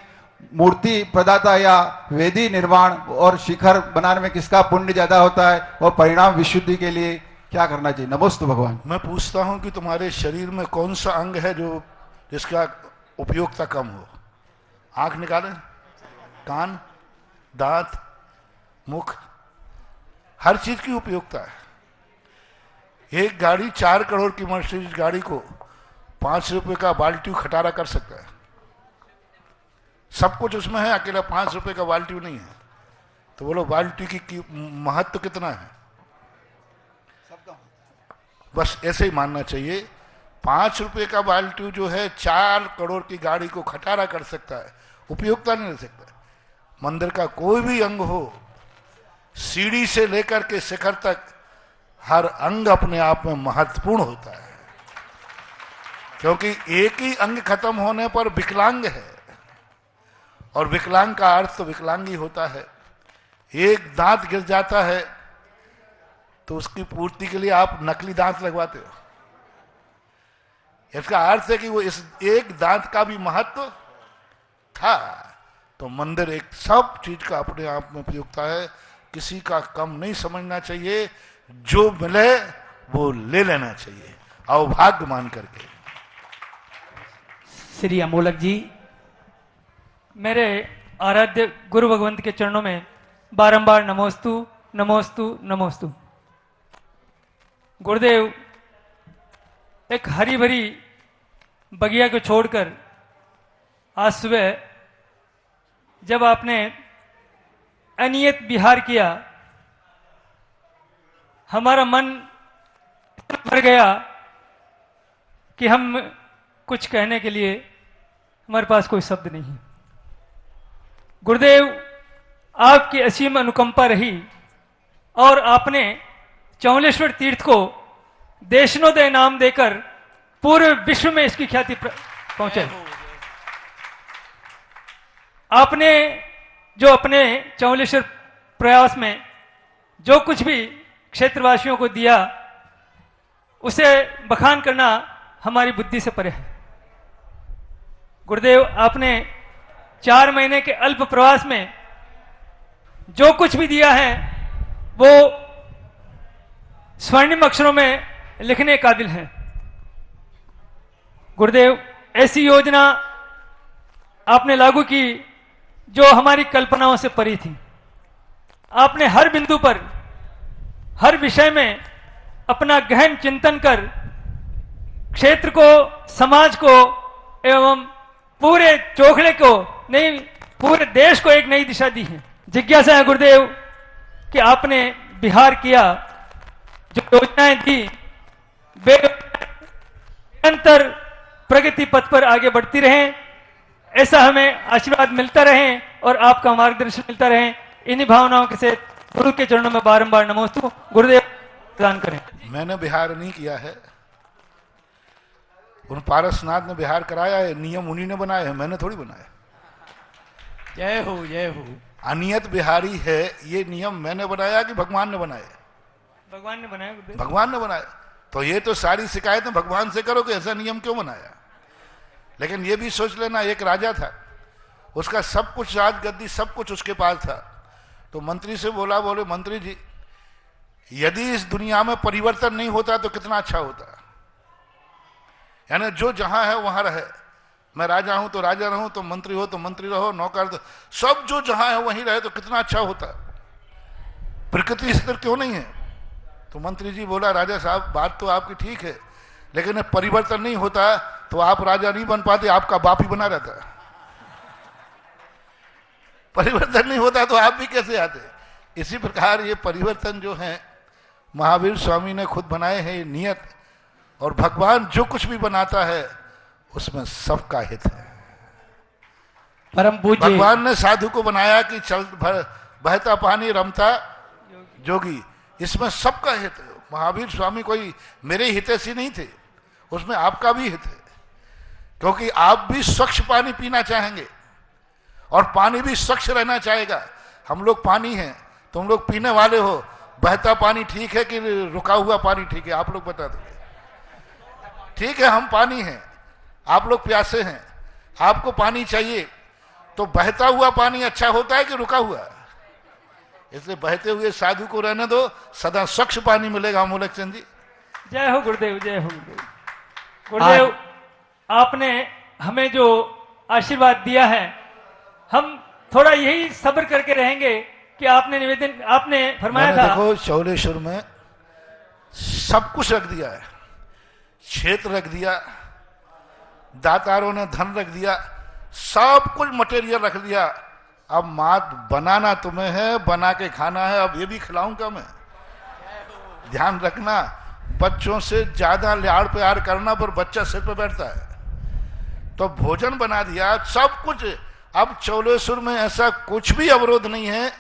मूर्ति प्रदाता या वेदी निर्माण और शिखर बनाने में किसका पुण्य ज्यादा होता है और परिणाम विशुद्धि के लिए क्या करना चाहिए? नमोस्तु भगवान। मैं पूछता हूं कि तुम्हारे शरीर में कौन सा अंग है जो जिसका उपयोगिता कम हो? आंख निकालें, कान, दांत, मुख, हर चीज की उपयोगिता है। एक गाड़ी 4 करोड़ की मर्सिडीज गाड़ी को 5 रुपए का बाल्टी खटारा कर सकता है। सब कुछ उसमें है, अकेला 5 रुपए का बाल्टी नहीं है। तो बोलो बाल्टी की महत्व कितना है? बस ऐसे ही मानना चाहिए। 5 रुपए का बाल्टी जो है 4 करोड़ की गाड़ी को खटारा कर सकता है, उपयोगिता नहीं ले सकता। मंदिर का कोई भी अंग हो, सीढ़ी से लेकर के शिखर तक, हर अंग अपने आप में महत्वपूर्ण होता है, क्योंकि एक ही अंग खत्म होने पर विकलांग है, और विकलांग का अर्थ तो विकलांग ही होता है। एक दांत गिर जाता है तो उसकी पूर्ति के लिए आप नकली दांत लगवाते हो। इसका अर्थ है कि वो इस एक दांत का भी महत्व था। तो मंदिर एक सब चीज का अपने आप में उपयोगिता है, किसी का कम नहीं समझना चाहिए। जो मिले वो ले लेना चाहिए, अवभाग्य मान करके। श्री अमोलक जी, मेरे आराध्य गुरु भगवंत के चरणों में बारंबार नमोस्तु नमोस्तु नमोस्तु। गुरुदेव, एक हरी भरी बगिया को छोड़कर आज सुबह जब आपने अनियत विहार किया, हमारा मन भर गया कि हम कुछ कहने के लिए हमारे पास कोई शब्द नहीं। गुरुदेव, आपकी असीम अनुकंपा रही और आपने चौलेश्वर तीर्थ को देशनोदय नाम देकर पूरे विश्व में इसकी ख्याति पहुंचाई। आपने जो अपने चौलेश्वर प्रयास में जो कुछ भी क्षेत्रवासियों को दिया, उसे बखान करना हमारी बुद्धि से परे है। गुरुदेव, आपने 4 महीने के अल्प प्रवास में जो कुछ भी दिया है वो स्वर्णिम अक्षरों में लिखने काबिल है। गुरुदेव, ऐसी योजना आपने लागू की जो हमारी कल्पनाओं से परी थी। आपने हर बिंदु पर, हर विषय में अपना गहन चिंतन कर क्षेत्र को, समाज को एवं पूरे चोखड़े को, नहीं पूरे देश को एक नई दिशा दी है। जिज्ञासा है गुरुदेव कि आपने बिहार किया, जो योजनाएं दी वे निरंतर प्रगति पथ पर आगे बढ़ती रहें, ऐसा हमें आशीर्वाद मिलता रहे और आपका मार्गदर्शन मिलता रहे। इन्हीं भावनाओं के साथ गुरु के चरणों में बारंबार नमोस्तु। गुरुदेव प्रदान करें। मैंने बिहार नहीं किया है, उन पारसनाथ ने बिहार कराया है, नियम उन्हीं ने बनाए हैं, मैंने थोड़ी बनाया। जय हो जय हो। अनियत बिहारी है, ये नियम मैंने बनाया कि भगवान ने बनाया? भगवान ने बनाया गुरुदेव। भगवान ने बनाया। तो ये तो सारी शिकायतें भगवान से करो कि ऐसा नियम क्यों बनाया। लेकिन ये भी सोच लेना, एक राजा था, उसका सब कुछ, राजगद्दी सब कुछ उसके पास था। तो मंत्री से बोला, बोले मंत्री जी, यदि इस दुनिया में परिवर्तन नहीं होता तो कितना अच्छा होता। यानी जो जहां है वहां रहे। मैं राजा हूं तो राजा रहूं, तो मंत्री हो तो मंत्री रहो, नौकर तो सब जो जहां है वहीं रहे तो कितना अच्छा होता। प्रकृति स्थिर क्यों नहीं है? तो मंत्री जी बोला, राजा साहब बात तो आपकी ठीक है, लेकिन परिवर्तन नहीं होता तो आप राजा नहीं बन पाते, आपका बाप ही बना रहता। परिवर्तन नहीं होता तो आप भी कैसे आते? इसी प्रकार ये परिवर्तन जो है महावीर स्वामी ने खुद बनाए हैं, ये नियत। और भगवान जो कुछ भी बनाता है उसमें सबका हित है। परम पूज्य भगवान ने साधु को बनाया कि चल बहता पानी रमता जोगी, इसमें सबका हित है। महावीर स्वामी कोई मेरे हितैषी नहीं थे, उसमें आपका भी हित है, क्योंकि आप भी स्वच्छ पानी पीना चाहेंगे और पानी भी स्वच्छ रहना चाहेगा। हम लोग पानी हैं, तुम लोग पीने वाले हो, बहता पानी ठीक है कि रुका हुआ पानी ठीक है? आप लोग बता दो। ठीक है, हम पानी हैं, आप लोग प्यासे हैं, आपको पानी चाहिए, तो बहता हुआ पानी अच्छा होता है कि रुका हुआ? इसलिए बहते हुए साधु को रहने दो, सदा स्वच्छ पानी मिलेगा। अमोलक चंद जी, जय हो गुरुदेव, जय हो गुरुदेव। गुरुदेव, आपने हमें जो आशीर्वाद दिया है, हम थोड़ा यही सब्र करके रहेंगे कि आपने निवेदन, आपने फरमाया था। देखो, चौलेश्वर में सब कुछ रख दिया है, क्षेत्र रख दिया, दातारों ने धन रख दिया, सब कुछ मटेरियल रख दिया। अब मात बनाना तुम्हें है, बना के खाना है। अब ये भी खिलाऊंगा मैं, ध्यान रखना। बच्चों से ज्यादा लाड़ प्यार करना, पर बच्चा सिर पे बैठता है। तो भोजन बना दिया, सब कुछ। अब चौलेश्वर में ऐसा कुछ भी अवरोध नहीं है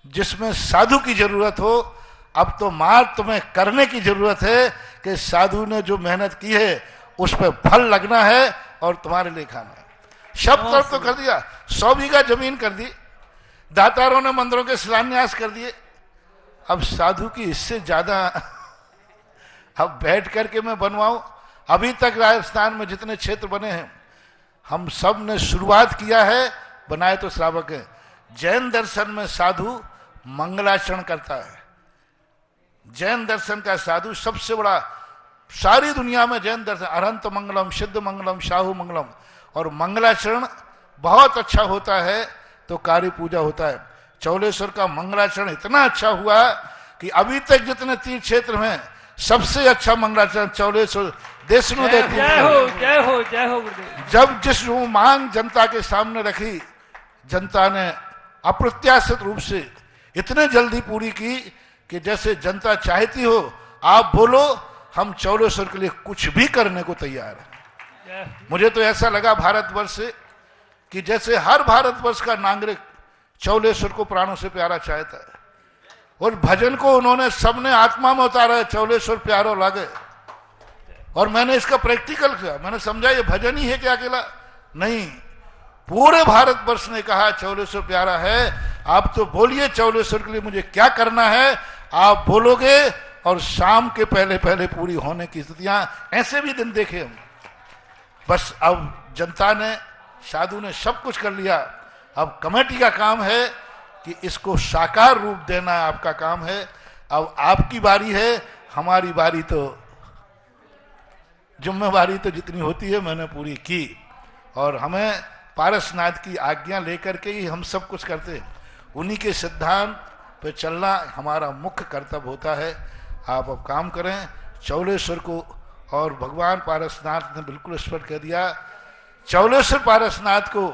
जिसमें साधु की जरूरत हो। अब तो मार तुम्हें करने की जरूरत है कि साधु ने जो मेहनत की है उस पर फल लगना है और तुम्हारे लिए खाना है। सब तरफ तो कर दिया, 100 बीघा जमीन कर दी, दातारों ने मंदिरों के शिलान्यास कर दिए। अब साधु की इससे ज्यादा अब बैठ करके मैं बनवाऊं? अभी तक राजस्थान में जितने क्षेत्र बने हैं, हम सब ने शुरुआत किया है, बनाए तो श्रावक है। जैन दर्शन में साधु मंगलाचरण करता है। जैन दर्शन का साधु सबसे बड़ा, सारी दुनिया में जैन दर्शन, अरंत मंगलम, सिद्ध मंगलम, शाहू मंगलम। और मंगलाचरण बहुत अच्छा होता है तो कार्य पूजा होता है। चौलेश्वर का मंगलाचरण इतना अच्छा हुआ कि अभी तक जितने तीर्थ क्षेत्र में सबसे अच्छा मंगलाचरण चौलेश्वर देशनु देती। जय हो, जय हो, जय हो गुरुदेव। जब जिस मांग जनता के सामने रखी, जनता ने अप्रत्याशित रूप से इतने जल्दी पूरी की कि जैसे जनता चाहती हो, आप बोलो, हम चौलेश्वर के लिए कुछ भी करने को तैयार हैं। मुझे तो ऐसा लगा भारतवर्ष से कि जैसे हर भारतवर्ष का नागरिक चौलेश्वर को प्राणों से प्यारा चाहता है। और भजन को उन्होंने सबने आत्मा में उतारा है, चौलेश्वर प्यारो लागे। और मैंने इसका प्रैक्टिकल किया, मैंने समझा ये भजन ही है क्या अकेला? नहीं, पूरे भारतवर्ष ने कहा चौलेश्वर प्यारा है। आप तो बोलिए चौलेश्वर के लिए मुझे क्या करना है, आप बोलोगे और शाम के पहले पहले पूरी होने की स्थितियां, ऐसे भी दिन देखे हम। बस अब जनता ने, साधु ने सब कुछ कर लिया। अब कमेटी का काम है कि इसको साकार रूप देना आपका काम है। अब आपकी बारी है, हमारी बारी तो, जिम्मेवारी तो जितनी होती है मैंने पूरी की। और हमें पारसनाथ की आज्ञा लेकर के ही हम सब कुछ करते हैं। उन्हीं के सिद्धांत पे चलना हमारा मुख्य कर्तव्य होता है। आप अब काम करें। चौलेश्वर को और भगवान पारसनाथ ने बिल्कुल स्पष्ट कह दिया, चौलेश्वर पारसनाथ को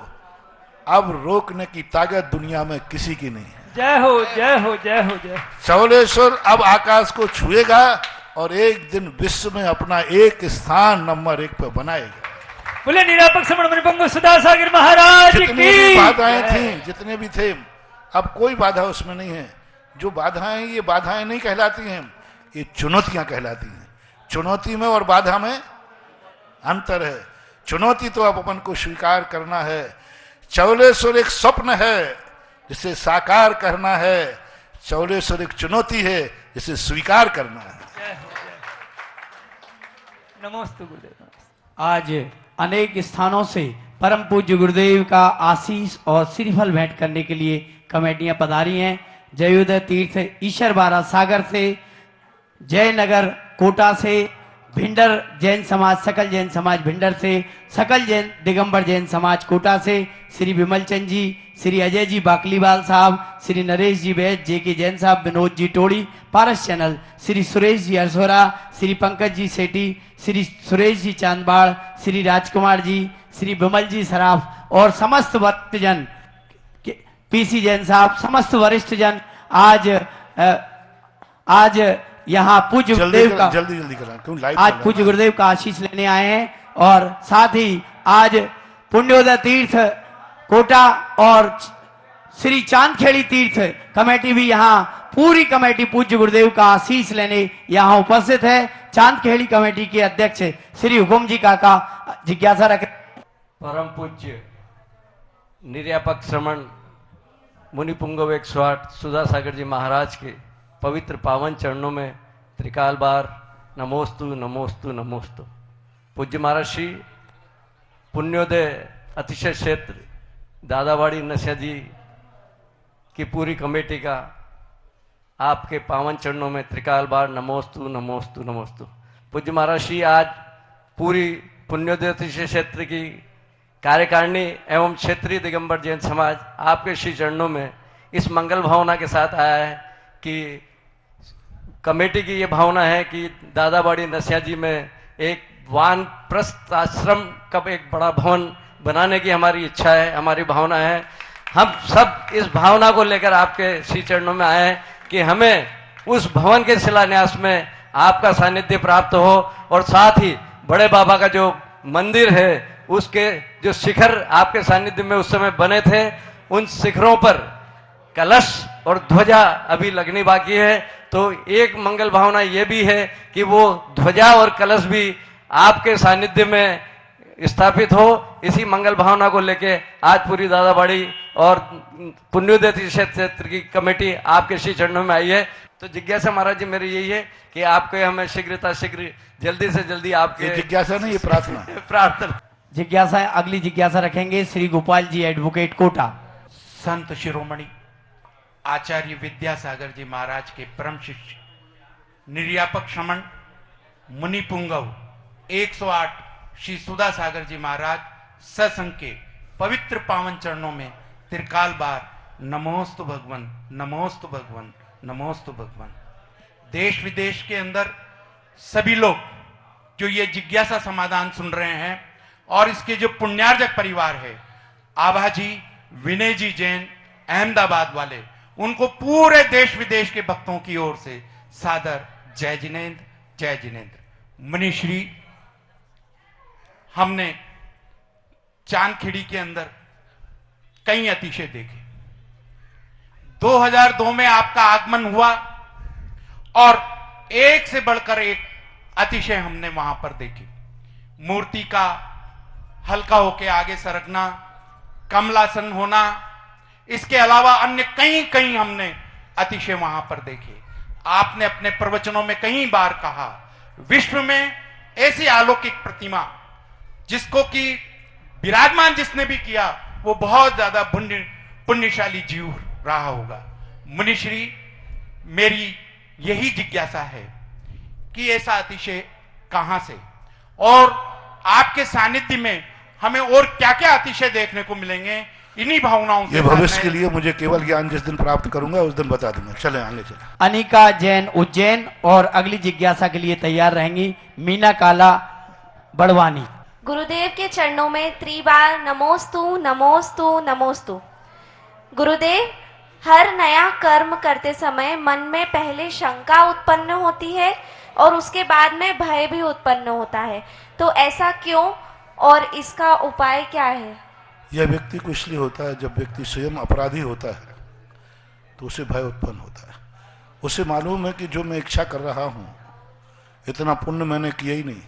अब रोकने की ताकत दुनिया में किसी की नहीं है। जय हो, जय हो, जय हो, जय। चौलेश्वर अब आकाश को छुएगा और एक दिन विश्व में अपना एक स्थान नंबर 1 पे बनाएगा। बोले निरापक श्रमण मणिपंगु सुधा सागर महाराज की। जितनी भी बाधाएं थी, जितने भी थे, अब कोई बाधा उसमें नहीं है। जो बाधाएं, ये बाधाएं नहीं कहलाती हैं, ये चुनौतियां कहलाती हैं। चुनौती में और बाधा में अंतर है। चुनौती तो अब अपन को स्वीकार करना है। चौलेश्वर एक स्वप्न है जिसे साकार करना है, चौलेश्वर एक चुनौती है जिसे स्वीकार करना है। नमस्ते गुरुदेव। आज अनेक स्थानों से परम पूज्य गुरुदेव का आशीष और श्रीफल भेंट करने के लिए कमेटियां पधारी हैं। जयोदय तीर्थ ईश्वर बारा सागर से, जयनगर कोटा से, भिंडर जैन समाज, सकल जैन समाज भिंडर से, सकल जैन दिगंबर जैन समाज कोटा से, श्री विमल चंद जी, श्री अजय जी बाकलीवाल साहब, श्री नरेश जी वैद, जेके जैन साहब, विनोद जी टोड़ी, पारस चैनल, श्री सुरेश जी अरसोरा, श्री पंकज जी सेठी, श्री सुरेश जी चांदबाड़, श्री राजकुमार जी, श्री विमल जी सराफ और समस्त भक्तजन, पीसी जैन साहब, समस्त वरिष्ठ जन आज यहाँ पूज्य गुरुदेव का जल्दी करा, क्यों लाइव आज पूज्य गुरुदेव का आशीष लेने आए हैं। और साथ ही आज पुण्योदय तीर्थ कोटा और श्री चांदखेड़ी तीर्थ कमेटी भी यहाँ, पूरी कमेटी पूज्य गुरुदेव का आशीष लेने यहाँ उपस्थित है। चांदखेड़ी कमेटी के अध्यक्ष श्री हुकुम जी काका जिज्ञासा रख। परम पूज्य निर्यापक श्रमण मुनिपुंगव 108 सुधा सागर जी महाराज के पवित्र पावन चरणों में त्रिकाल बार नमोस्तु नमोस्तु नमोस्तु। पूज्य महाराज श्री पुण्योदय अतिशय क्षेत्र दादावाड़ी नसिया जी की पूरी कमेटी का आपके पावन चरणों में त्रिकाल बार नमोस्तु नमोस्तु नमोस्तु। पूज्य महाराज श्री आज पूरी पुण्योदय क्षेत्र की कार्यकारिणी एवं क्षेत्रीय दिगंबर जैन समाज आपके श्री चरणों में इस मंगल भावना के साथ आया है कि कमेटी की ये भावना है कि दादावाड़ी नसिया जी में एक वानप्रस्थ आश्रम का एक बड़ा भवन बनाने की हमारी इच्छा है, हमारी भावना है। हम सब इस भावना को लेकर आपके श्री चरणों में आए हैं कि हमें उस भवन के शिलान्यास में आपका सानिध्य प्राप्त हो और साथ ही बड़े बाबा का जो मंदिर है उसके जो शिखर आपके सानिध्य में उस समय बने थे उन शिखरों पर कलश और ध्वजा अभी लगनी बाकी है। तो एक मंगल भावना ये भी है कि वो ध्वजा और कलश भी आपके सानिध्य में स्थापित हो। इसी मंगल भावना को लेके आज पूरी दादावाड़ी और पुण्योदय क्षेत्र की कमेटी आपके श्री चरणों में आई है। तो जिज्ञासा महाराज जी मेरी यही है कि आपके हमें शीघ्र जल्दी से जल्दी आपके जिज्ञासा नहीं, ये प्रार्थना प्रार्थना जिज्ञासा अगली जिज्ञासा रखेंगे श्री गोपाल जी एडवोकेट कोटा। संत शिरोमणि आचार्य विद्यासागर जी महाराज के परम शिष्य निर्यापक श्रमण मुनि पुंगव 108 श्री सुधा सागर जी महाराज सत्संग के पवित्र पावन चरणों में त्रिकाल बार नमोस्तु भगवन नमोस्तु भगवन नमोस्तु भगवन। देश विदेश के अंदर सभी लोग जो ये जिज्ञासा समाधान सुन रहे हैं और इसके जो पुण्यार्जक परिवार है आभा जी, विनय जी जैन अहमदाबाद वाले, उनको पूरे देश विदेश के भक्तों की ओर से सादर जय जिनेन्द्र जय जिनेन्द्र। मुनिश्री, हमने चांदखेड़ी के अंदर कई अतिशय देखे। 2002 में आपका आगमन हुआ और एक से बढ़कर एक अतिशय हमने वहां पर देखे। मूर्ति का हल्का होके आगे सरकना, कमलासन होना, इसके अलावा अन्य कई हमने अतिशय वहां पर देखे। आपने अपने प्रवचनों में कई बार कहा विश्व में ऐसी अलौकिक प्रतिमा जिसको कि विराजमान जिसने भी किया वो बहुत ज्यादा पुण्यशाली जीव रहा होगा। मुनिश्री, मेरी यही जिज्ञासा है कि ऐसा अतिशय कहां से और आपके सानिध्य में हमें और क्या क्या अतिशय देखने को मिलेंगे, इन्हीं भावनाओं से। ये भविष्य के लिए मुझे केवल ज्ञान जिस दिन प्राप्त करूंगा उस दिन बता दूंगा। चले आगे चले। अनिका जैन उज्जैन और अगली जिज्ञासा के लिए तैयार रहेंगी मीना काला बड़वानी। गुरुदेव के चरणों में त्रिबार नमोस्तु नमोस्तु नमोस्तु। गुरुदेव, हर नया कर्म करते समय मन में पहले शंका उत्पन्न होती है और उसके बाद में भय भी उत्पन्न होता है, तो ऐसा क्यों और इसका उपाय क्या है? यह व्यक्ति को इसलिए होता है जब व्यक्ति स्वयं अपराधी होता है तो उसे भय उत्पन्न होता है। उसे मालूम है कि जो मैं इच्छा कर रहा हूं इतना पुण्य मैंने किया ही नहीं,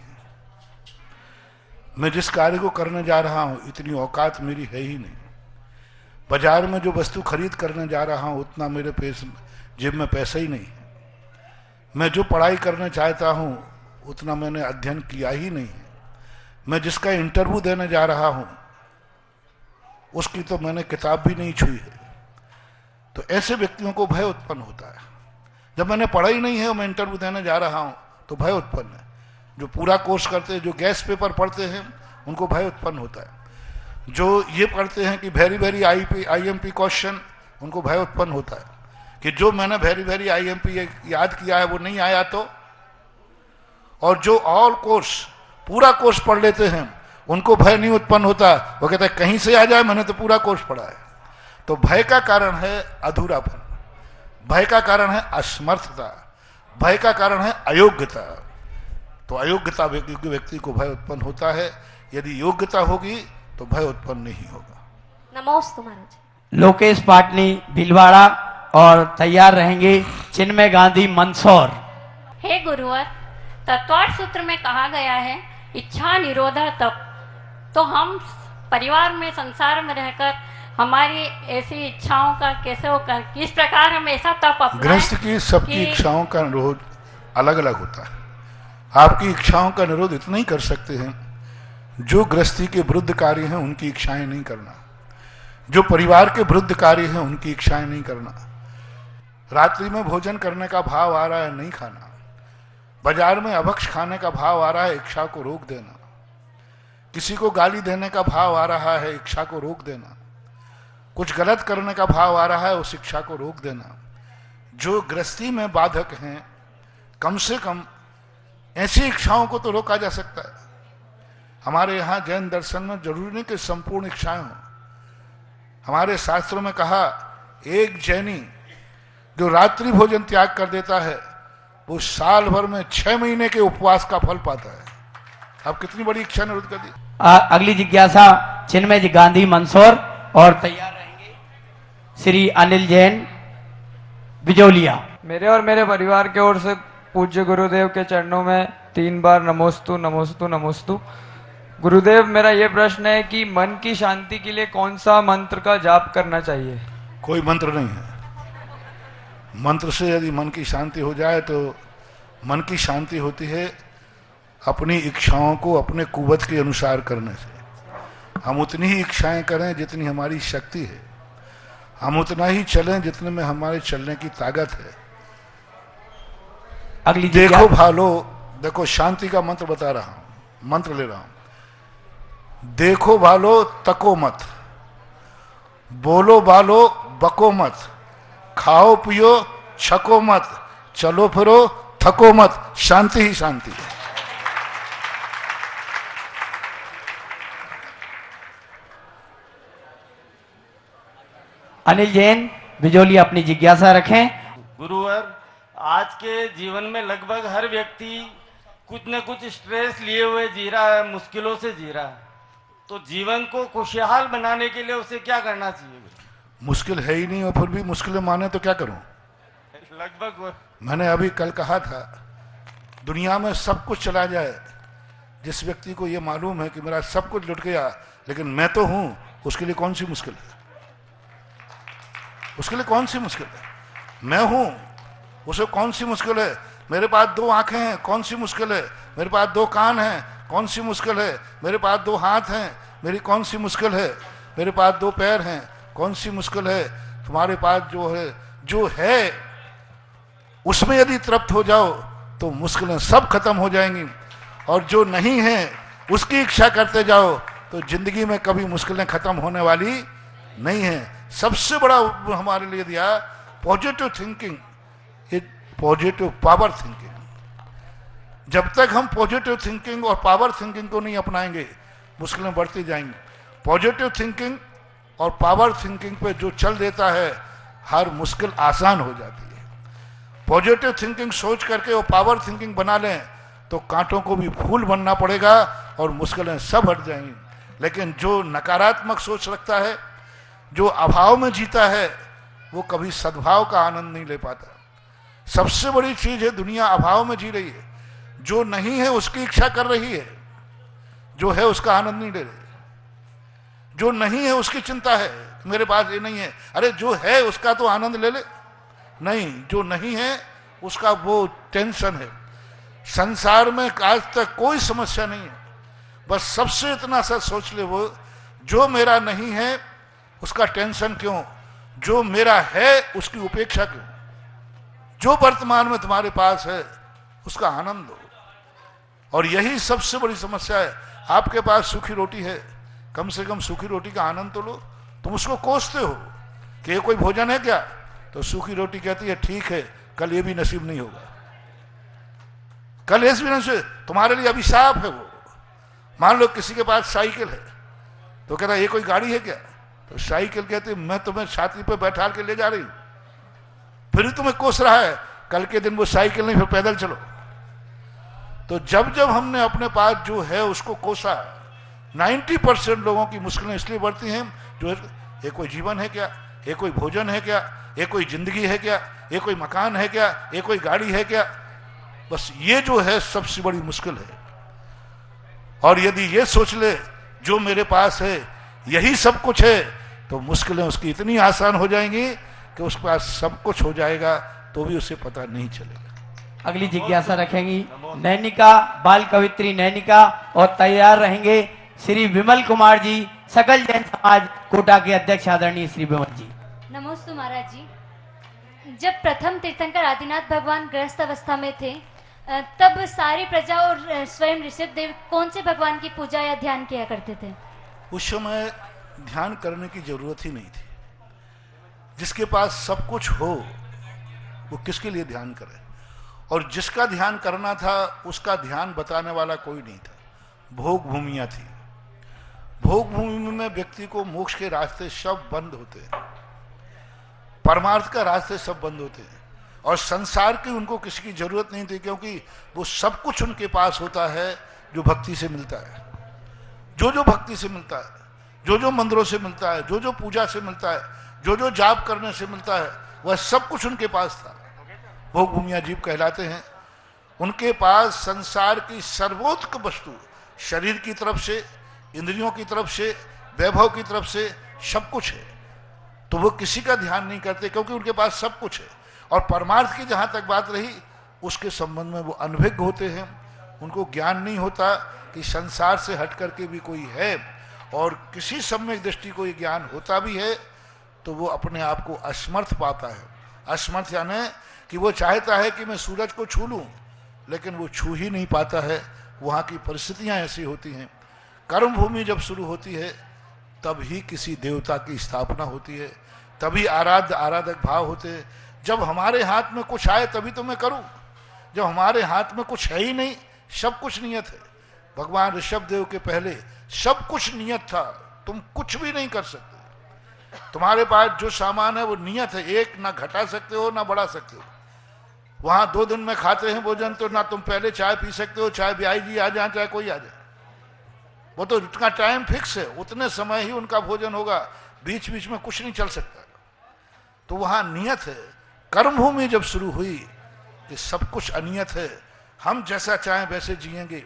मैं जिस कार्य को करने जा रहा हूं इतनी औकात मेरी है ही नहीं, बाजार में जो वस्तु खरीद करने जा रहा हूं उतना मेरे जेब में पैसा ही नहीं, मैं जो पढ़ाई करना चाहता हूं उतना मैंने अध्ययन किया ही नहीं, मैं जिसका इंटरव्यू देने जा रहा हूं उसकी तो मैंने किताब भी नहीं छुई है। तो ऐसे व्यक्तियों को भय उत्पन्न होता है। जब मैंने पढ़ा ही नहीं है और मैं इंटरव्यू देने जा रहा हूं तो भय उत्पन्न है। जो पूरा कोर्स करते हैं, जो गैस पेपर पढ़ते हैं, उनको भय उत्पन्न होता है। जो ये पढ़ते हैं कि वेरी वेरी IMP क्वेश्चन, उनको भय उत्पन्न होता है कि जो मैंने वेरी वेरी IMP याद किया है वो नहीं आया तो। और जो ऑल कोर्स पूरा कोर्स पढ़ लेते हैं उनको भय नहीं उत्पन्न होता, वो कहता है कहीं से आ जाए, मैंने तो पूरा कोर्स पढ़ा है। तो भय का कारण है अधूरापन, भय का कारण है असमर्थता, भय का कारण है अयोग्यता। तो अयोग्यता व्यक्ति को भय उत्पन्न होता है, यदि योग्यता होगी तो भय उत्पन्न नहीं होगा। नमोस्तु महाराज। लोकेश पाटनी भीलवाड़ा और तैयार रहेंगे चिन्मय गांधी मंदसौर। हे गुरुवर, तत्वार्थ सूत्र में कहा गया है इच्छा निरोधा तप। तो हम परिवार में संसार में रहकर हमारी ऐसी इच्छाओं का कैसे होकर किस प्रकार हम ऐसा तप अपनाएं? गृहस्थ की सबकी इच्छाओं का निरोध अलग अलग होता है। आपकी इच्छाओं का निरोध इतना ही कर सकते हैं जो गृहस्थी के विरुद्ध कार्य हैं उनकी इच्छाएं नहीं करना। जो परिवार के वृद्ध कार्य हैं उनकी इच्छाएं नहीं करना, रात्रि में भोजन करने का भाव आ रहा है नहीं खाना, बाजार में अभक्ष खाने का भाव आ रहा है इच्छा को रोक देना, किसी को गाली देने का भाव आ रहा है इच्छा को रोक देना, कुछ गलत करने का भाव आ रहा है उस इच्छा को रोक देना। जो गृहस्थी में बाधक हैं कम से कम ऐसी इच्छाओं को तो रोका जा सकता है। हमारे यहाँ जैन दर्शन में जरूरी नहीं कि संपूर्ण इच्छाएं हों। हमारे शास्त्रों में कहा एक जैनी जो रात्रि भोजन त्याग कर देता है वो साल भर में 6 महीने के उपवास का फल पाता है। अब कितनी बड़ी इच्छा निरुद्ध कर दी। अगली जिज्ञासा चिन्मय जी गांधी मंदसौर और तैयार रहेंगे श्री अनिल जैन बिजौलिया। मेरे और मेरे परिवार की ओर से पूज्य गुरुदेव के चरणों में 3 बार नमोस्तु नमोस्तु नमोस्तु। गुरुदेव, मेरा ये प्रश्न है कि मन की शांति के लिए कौन सा मंत्र का जाप करना चाहिए? कोई मंत्र नहीं है। मंत्र से यदि मन की शांति हो जाए तो मन की शांति होती है अपनी इच्छाओं को अपने कुवत के अनुसार करने से। हम उतनी ही इच्छाएं करें जितनी हमारी शक्ति है, हम उतना ही चलें जितने में हमारे चलने की ताकत है। अगली देखो भालो, देखो शांति का मंत्र बता रहा हूं, मंत्र ले रहा हूं। देखो भालो तको मत, बोलो बालो बको मत, खाओ पियो छको मत, चलो फिरो थको मत, शांति ही शांति है। अनिल जैन बिजौली अपनी जिज्ञासा रखें। गुरुवर, आज के जीवन में लगभग हर व्यक्ति कुछ न कुछ स्ट्रेस लिए हुए जी रहा है, मुश्किलों से जी रहा है। तो जीवन को खुशहाल बनाने के लिए उसे क्या करना चाहिए? मुश्किल है ही नहीं और फिर भी मुश्किलें माने तो क्या करूं? लगभग मैंने अभी कल कहा था दुनिया में सब कुछ चला जाए, जिस व्यक्ति को यह मालूम है कि मेरा सब कुछ लुट गया लेकिन मैं तो हूं, उसके लिए कौन सी मुश्किल है? उसके लिए कौन सी मुश्किल है? मैं हूं, उसे कौन सी मुश्किल है? मेरे पास 2 आंखें हैं, कौन सी मुश्किल है? मेरे पास 2 कान हैं, कौन सी मुश्किल है? मेरे पास 2 हाथ हैं, मेरी कौन सी मुश्किल है? मेरे पास 2 पैर हैं, कौन सी मुश्किल है? तुम्हारे पास जो है उसमें यदि तृप्त हो जाओ तो मुश्किलें सब खत्म हो जाएंगी, और जो नहीं है उसकी इच्छा करते जाओ तो जिंदगी में कभी मुश्किलें खत्म होने वाली नहीं है। सबसे बड़ा हमारे लिए दिया positive thinking, positive power thinking. जब तक हम पॉजिटिव थिंकिंग और पावर थिंकिंग को नहीं अपनाएंगे मुश्किलें बढ़ती जाएंगी। पॉजिटिव थिंकिंग और पावर थिंकिंग पे जो चल देता है हर मुश्किल आसान हो जाती है। पॉजिटिव थिंकिंग सोच करके वो पावर थिंकिंग बना लें तो कांटों को भी फूल बनना पड़ेगा और मुश्किलें सब हट जाएंगी। लेकिन जो नकारात्मक सोच रखता है, जो अभाव में जीता है, वो कभी सद्भाव का आनंद नहीं ले पाता। सबसे बड़ी चीज है दुनिया अभाव में जी रही है, जो नहीं है उसकी इच्छा कर रही है, जो है उसका आनंद नहीं ले रही। जो नहीं है उसकी चिंता है, मेरे पास ये नहीं है, अरे जो है उसका तो आनंद ले ले। नहीं, जो नहीं है उसका वो टेंशन है। संसार में आज तक कोई समस्या नहीं है, बस सबसे इतना सा सोच ले वो जो मेरा नहीं है उसका टेंशन क्यों, जो मेरा है उसकी उपेक्षा क्यों। जो वर्तमान में तुम्हारे पास है उसका आनंद लो। और यही सबसे बड़ी समस्या है। आपके पास सूखी रोटी है, कम से कम सूखी रोटी का आनंद तो लो। तुम उसको कोसते हो कि ये कोई भोजन है क्या, तो सूखी रोटी कहती है ठीक है कल ये भी नसीब नहीं होगा, कल इस भी नसीब, तुम्हारे लिए अभिशाप है वो। मान लो किसी के पास साइकिल है तो कहता है ये कोई गाड़ी है क्या, तो साइकिल कहती है मैं तुम्हें छाती पे बैठा के ले जा रही हूं, फिर तुम्हें कोस रहा है, कल के दिन वो साइकिल नहीं फिर पैदल चलो। तो जब जब हमने अपने पास जो है उसको कोसा, 90% लोगों की मुश्किलें इसलिए बढ़ती हैं जो ये कोई जीवन है क्या, ये कोई भोजन है क्या, ये कोई जिंदगी है क्या, ये कोई मकान है क्या, ये कोई गाड़ी है क्या, बस ये जो है सबसे बड़ी मुश्किल है। और यदि ये सोच ले जो मेरे पास है यही सब कुछ है तो मुश्किलें उसकी इतनी आसान हो जाएंगी कि उसके पास सब कुछ हो जाएगा तो भी उसे पता नहीं चलेगा। अगली जिज्ञासा रखेंगी नैनिका, बाल कवित्री नैनिका, और तैयार रहेंगे श्री विमल कुमार जी सकल जैन समाज कोटा के अध्यक्ष आदरणीय श्री विमल जी। नमोस्तु महाराज जी। जब प्रथम तीर्थंकर आदिनाथ भगवान गृहस्थ अवस्था में थे तब सारी प्रजा और स्वयं ऋषभ देव कौन से भगवान की पूजा या ध्यान किया करते थे? उस समय ध्यान करने की जरूरत ही नहीं थी। जिसके पास सब कुछ हो वो किसके लिए ध्यान करे, और जिसका ध्यान करना था उसका ध्यान बताने वाला कोई नहीं था। भोग भूमियां थी। भोग भूमि में व्यक्ति को मोक्ष के रास्ते सब बंद होते हैं, परमार्थ का रास्ते सब बंद होते हैं, और संसार की उनको किसी की जरूरत नहीं थी, क्योंकि वो सब कुछ उनके पास होता है जो भक्ति से मिलता है। जो जो भक्ति से मिलता है, जो जो मंदिरों से मिलता है, जो जो पूजा से मिलता है, जो जो जाप करने से मिलता है, वह सब कुछ उनके पास था। भोग भूमिया जीव कहलाते हैं। उनके पास संसार की सर्वोत्कृष्ट वस्तु, शरीर की तरफ से, इंद्रियों की तरफ से, वैभव की तरफ से सब कुछ है। तो वो किसी का ध्यान नहीं करते, क्योंकि उनके पास सब कुछ है। और परमार्थ की जहां तक बात रही, उसके संबंध में वो अनभिज्ञ होते हैं। उनको ज्ञान नहीं होता कि संसार से हट करके भी कोई है, और किसी सम्यक दृष्टि को ये ज्ञान होता भी है तो वो अपने आप को असमर्थ पाता है। असमर्थ यानी कि वो चाहता है कि मैं सूरज को छू लूं, लेकिन वो छू ही नहीं पाता है। वहाँ की परिस्थितियाँ ऐसी होती हैं। कर्म भूमि जब शुरू होती है तब ही किसी देवता की स्थापना होती है, तभी आराध्य आराधक भाव होते हैं। जब हमारे हाथ में कुछ आए तभी तो मैं करूं। जब हमारे हाथ में कुछ है ही नहीं, सब कुछ नियत है। भगवान ऋषभ देव के पहले सब कुछ नियत था, तुम कुछ भी नहीं कर सकते। तुम्हारे पास जो सामान है वो नियत है, एक ना घटा सकते हो ना बढ़ा सकते हो। वहां 2 दिन में खाते हैं भोजन, तो ना तुम पहले चाय पी सकते हो, चाहे ब्याई जी आ जाए चाहे कोई आ जाए, वो तो उनका टाइम फिक्स है, उतने समय ही उनका भोजन होगा, बीच बीच में कुछ नहीं चल सकता। तो वहां नियत है। कर्म भूमि जब शुरू हुई कि सब कुछ अनियत है, हम जैसा चाहें वैसे जिएंगे,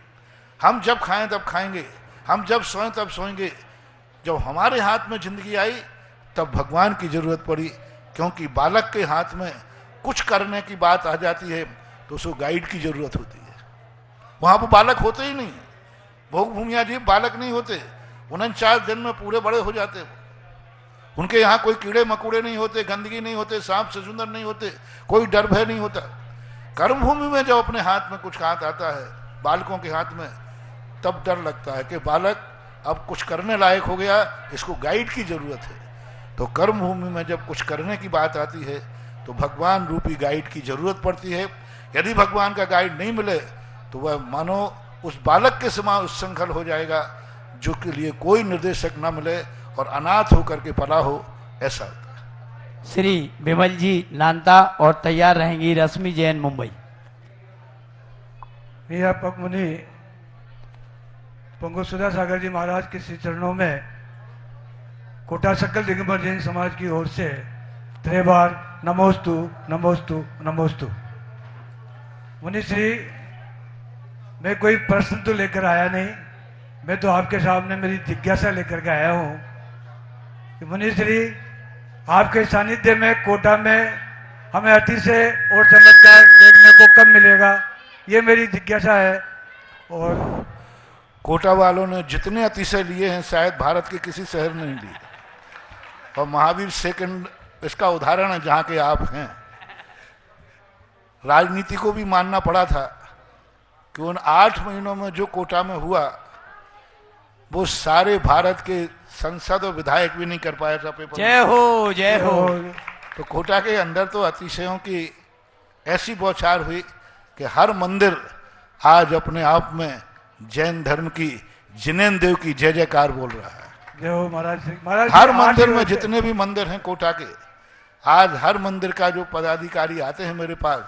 हम जब खाएं तब खाएंगे, हम जब सोएं तब सोएंगे। जब हमारे हाथ में जिंदगी आई तब भगवान की जरूरत पड़ी, क्योंकि बालक के हाथ में कुछ करने की बात आ जाती है तो उसको गाइड की जरूरत होती है। वहां पर बालक होते ही नहीं। भोग भूमिया जी बालक नहीं होते, 49 दिन में पूरे बड़े हो जाते हैं। उनके यहाँ कोई कीड़े मकोड़े नहीं होते, गंदगी नहीं होते, सांप ससुंदर नहीं होते, कोई डर भय नहीं होता। कर्म भूमि में जब अपने हाथ में कुछ हाथ आता है बालकों के हाथ में, तब डर लगता है कि बालक अब कुछ करने लायक हो गया, इसको गाइड की जरूरत है। तो कर्म भूमि में जब कुछ करने की बात आती है तो भगवान रूपी गाइड की जरूरत पड़ती है। यदि भगवान का गाइड नहीं मिले तो वह मानो उस बालक के समान उच्छृंखल हो जाएगा, जो के लिए कोई निर्देशक न मिले और अनाथ होकर के पला हो, ऐसा होता है। श्री विमल जी नानता और तैयार रहेंगी रश्मि जैन मुंबई। पक मुनि पंगु सुधा सागर जी महाराज के श्री चरणों में कोटा सकल दिगंबर जैन समाज की ओर से 3 बार नमोस्तु नमोस्तु नमोस्तु। मुनि श्री, मैं कोई प्रश्न तो लेकर आया नहीं, मैं तो आपके सामने मेरी जिज्ञासा लेकर के आया हूँ कि मुनि श्री, आपके सानिध्य में कोटा में हमें अतिशय और चमत्कार देखने को कब मिलेगा, ये मेरी जिज्ञासा है। और कोटा वालों ने जितने अतिशय लिए हैं शायद भारत के किसी शहर ने नहीं लिए, और महावीर सेकंड इसका उदाहरण है जहां के आप हैं। राजनीति को भी मानना पड़ा था कि उन 8 महीनों में जो कोटा में हुआ वो सारे भारत के संसद और विधायक भी नहीं कर पाया था पेपर। जय हो जय हो। तो कोटा के अंदर तो अतिशयों की ऐसी बौछार हुई कि हर मंदिर आज अपने आप में जैन धर्म की जिनेन्द्र देव की जय जयकार बोल रहा है। जय हो महाराज। हर मंदिर में जितने भी मंदिर हैं कोटा के, आज हर मंदिर का जो पदाधिकारी आते हैं मेरे पास,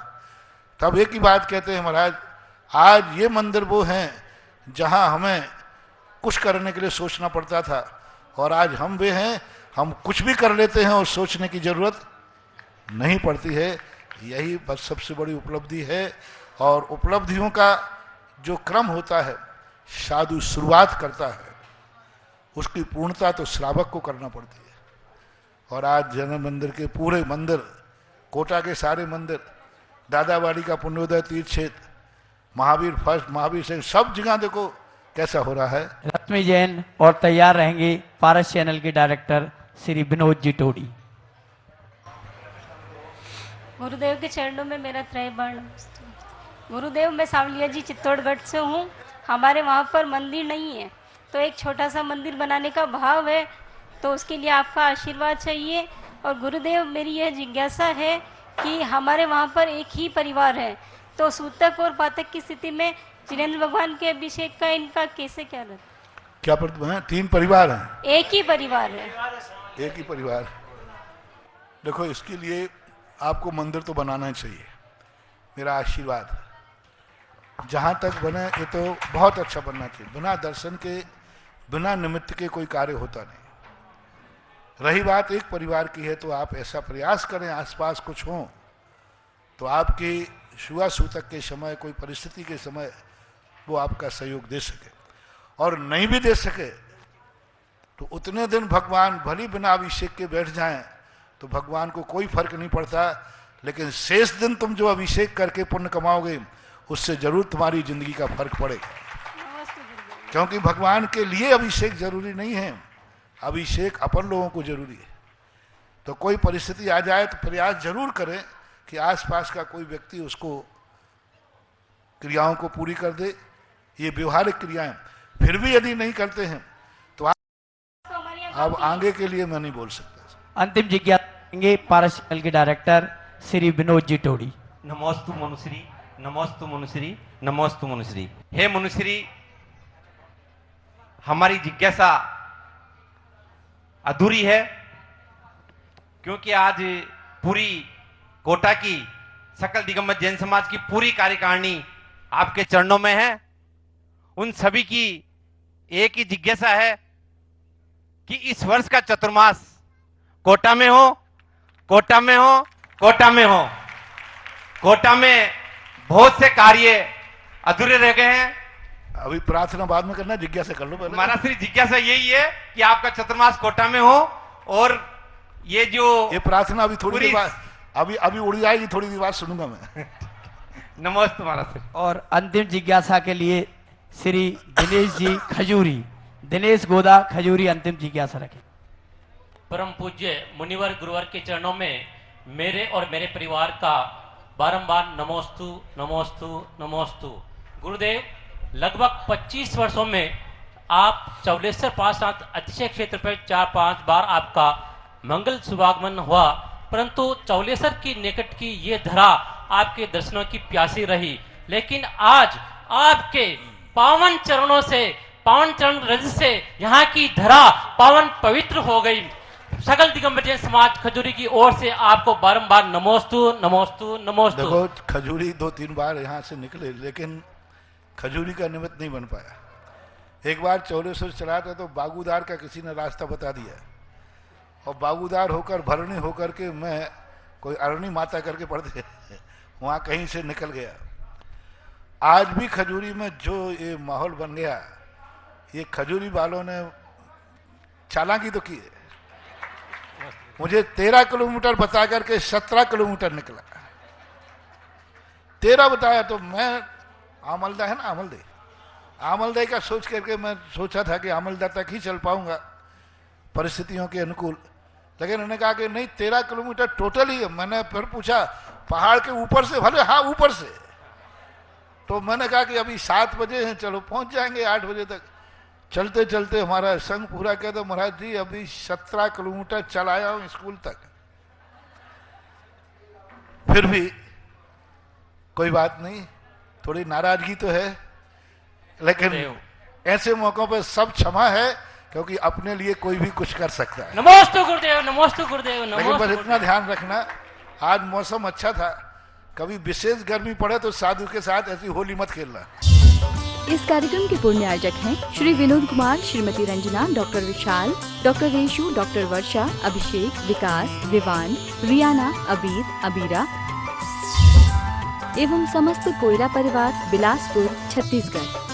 तब एक ही बात कहते हैं, महाराज आज ये मंदिर वो हैं जहां हमें कुछ करने के लिए सोचना पड़ता था, और आज हम वे हैं हम कुछ भी कर लेते हैं और सोचने की जरूरत नहीं पड़ती है। यही बस सबसे बड़ी उपलब्धि है। और उपलब्धियों का जो क्रम होता है, साधु शुरुआत करता है, उसकी पूर्णता तो श्रावक को करना पड़ती है। और आज जैन मंदिर के पूरे मंदिर, कोटा के सारे मंदिर, दादावाड़ी का पुण्योदय तीर्थ क्षेत्र, महावीर फर्स्ट, महावीर से सब जगह देखो कैसा हो रहा है? रश्मि जैन और तैयार रहेंगे पारस चैनल के डायरेक्टर श्री विनोद जी टोडी। गुरुदेव के चरणों में मेरा त्रैवर्ण गुरुदेव, मैं सावलिया जी चित्तौड़गढ़ से हूँ। हमारे वहाँ पर मंदिर नहीं है, तो एक छोटा सा मंदिर बनाने का भाव है, तो उसके लिए आपका आशीर्वाद चाहिए। और गुरुदेव, मेरी यह जिज्ञासा है कि हमारे वहाँ पर एक ही परिवार है, तो सूतक और पातक की स्थिति में जिनेंद्र भगवान के अभिषेक का इनका कैसे क्या रहता? क्या है? 3 परिवार हैं? एक ही परिवार है। एक ही परिवार। देखो, इसके लिए आपको मंदिर तो बनाना ही चाहिए, मेरा आशीर्वाद है। जहाँ तक बने ये तो बहुत अच्छा बनना चाहिए। बिना दर्शन के, बिना निमित्त के कोई कार्य होता नहीं। रही बात एक परिवार की है, तो आप ऐसा प्रयास करें आसपास कुछ हो, तो आपके शुआ सूतक के समय, कोई परिस्थिति के समय वो आपका सहयोग दे सके। और नहीं भी दे सके तो उतने दिन भगवान भली बिना अभिषेक के बैठ जाएं तो भगवान को कोई फर्क नहीं पड़ता, लेकिन शेष दिन तुम जो अभिषेक करके पुण्य कमाओगे उससे जरूर तुम्हारी जिंदगी का फर्क पड़ेगा। क्योंकि भगवान के लिए अभिषेक जरूरी नहीं है, अभिषेक अपन लोगों को जरूरी है। तो कोई परिस्थिति आ जाए तो प्रयास जरूर करें कि आसपास का कोई व्यक्ति उसको क्रियाओं को पूरी कर दे। ये व्यवहारिक क्रियाएं। फिर भी यदि नहीं करते हैं तो अब आगे के लिए मैं नहीं बोल सकता। अंतिम जिज्ञासा देंगे पारस चैनल के डायरेक्टर श्री विनोद जी टोडी। नमोस्तु मनुश्री, नमोस्तु मनुश्री, नमोस्तु मनुश्री। हे मनुश्री, हमारी जिज्ञासा अधूरी है, क्योंकि आज पूरी कोटा की सकल दिगंबर जैन समाज की पूरी कार्यकारिणी आपके चरणों में है। उन सभी की एक ही जिज्ञासा है कि इस वर्ष का चतुर्मास कोटा में हो, कोटा में हो, कोटा में हो। कोटा में बहुत से कार्य अधूरे रह गए हैं। अभी प्रार्थना बाद में करना, जिज्ञासा कर लो पहले। हमारा सिर्फ जिज्ञासा यही है कि आपका चतुर्मास कोटा में हो, और ये प्रार्थना अभी थोड़ी देर बाद अभी उड़ जाएगी, थोड़ी देर बाद सुनूंगा मैं। नमस्ते महाराज। और अंतिम जिज्ञासा के लिए श्री दिनेश जी खजूरी, दिनेश गोदा खजूरी अंतिम जिज्ञासा रखें। परम पूज्य मुनिवर गुरुवर के चरणों में मेरे और मेरे परिवार का बारंबार नमोस्तु नमोस्तु नमोस्तु। गुरुदेव, लगभग 25 वर्षों में आप चौलेश्वर पार्श्वनाथ अतिशय क्षेत्र पर 4-5 बार आपका मंगल शुभागमन हुआ, परंतु चौलेश्वर की निकट की ये धरा आपके दर्शनों की प्यासी रही। लेकिन आज आपके पावन चरणों से, पावन चरण रज से यहाँ की धरा पावन पवित्र हो गई। सकल दिगंबर जैन समाज खजूरी की ओर से आपको बारंबार नमोस्तु नमोस्तु नमोस्तु। देखो, खजूरी 2-3 बार यहाँ से निकले, लेकिन खजूरी का निमित्त नहीं बन पाया। एक बार चौलेश्वर चला था तो बागूदार का किसी ने रास्ता बता दिया, और बागूदार होकर भरणी होकर के मैं कोई अरणी माता करके पढ़ते वहाँ कहीं से निकल गया। आज भी खजूरी में जो ये माहौल बन गया, ये खजूरी वालों ने चालाकी तो की है। मुझे 13 किलोमीटर बता करके 17 किलोमीटर निकला। 13 बताया तो मैं आमलदा है ना, आमलदा का सोच करके मैं सोचा था कि आमलदा तक ही चल पाऊंगा परिस्थितियों के अनुकूल, लेकिन उन्होंने कहा कि नहीं, 13 किलोमीटर टोटल ही है। मैंने फिर पूछा पहाड़ के ऊपर से? भले हाँ, ऊपर से। तो मैंने कहा कि अभी 7 बजे हैं, चलो पहुंच जाएंगे 8 बजे तक। चलते चलते हमारा संग पूरा कहता, महाराज जी अभी 17 किलोमीटर चल आया हूं स्कूल तक। फिर भी कोई बात नहीं, थोड़ी नाराजगी तो है, लेकिन ऐसे मौकों पर सब क्षमा है, क्योंकि अपने लिए कोई भी कुछ कर सकता है। नमोस्तु गुरुदेव, नमोस्तु गुरुदेव, लेकिन बस इतना ध्यान रखना, आज मौसम अच्छा था, कभी विशेष गर्मी पड़े तो साधु के साथ ऐसी होली मत खेलना। इस कार्यक्रम के पूर्ण आयोजक हैं श्री विनोद कुमार, श्रीमती रंजना, डॉक्टर विशाल, डॉक्टर रेशु, डॉक्टर वर्षा, अभिषेक, विकास, विवान, रियाना, अबीद, अबीरा एवं समस्त कोयरा परिवार, बिलासपुर, छत्तीसगढ़।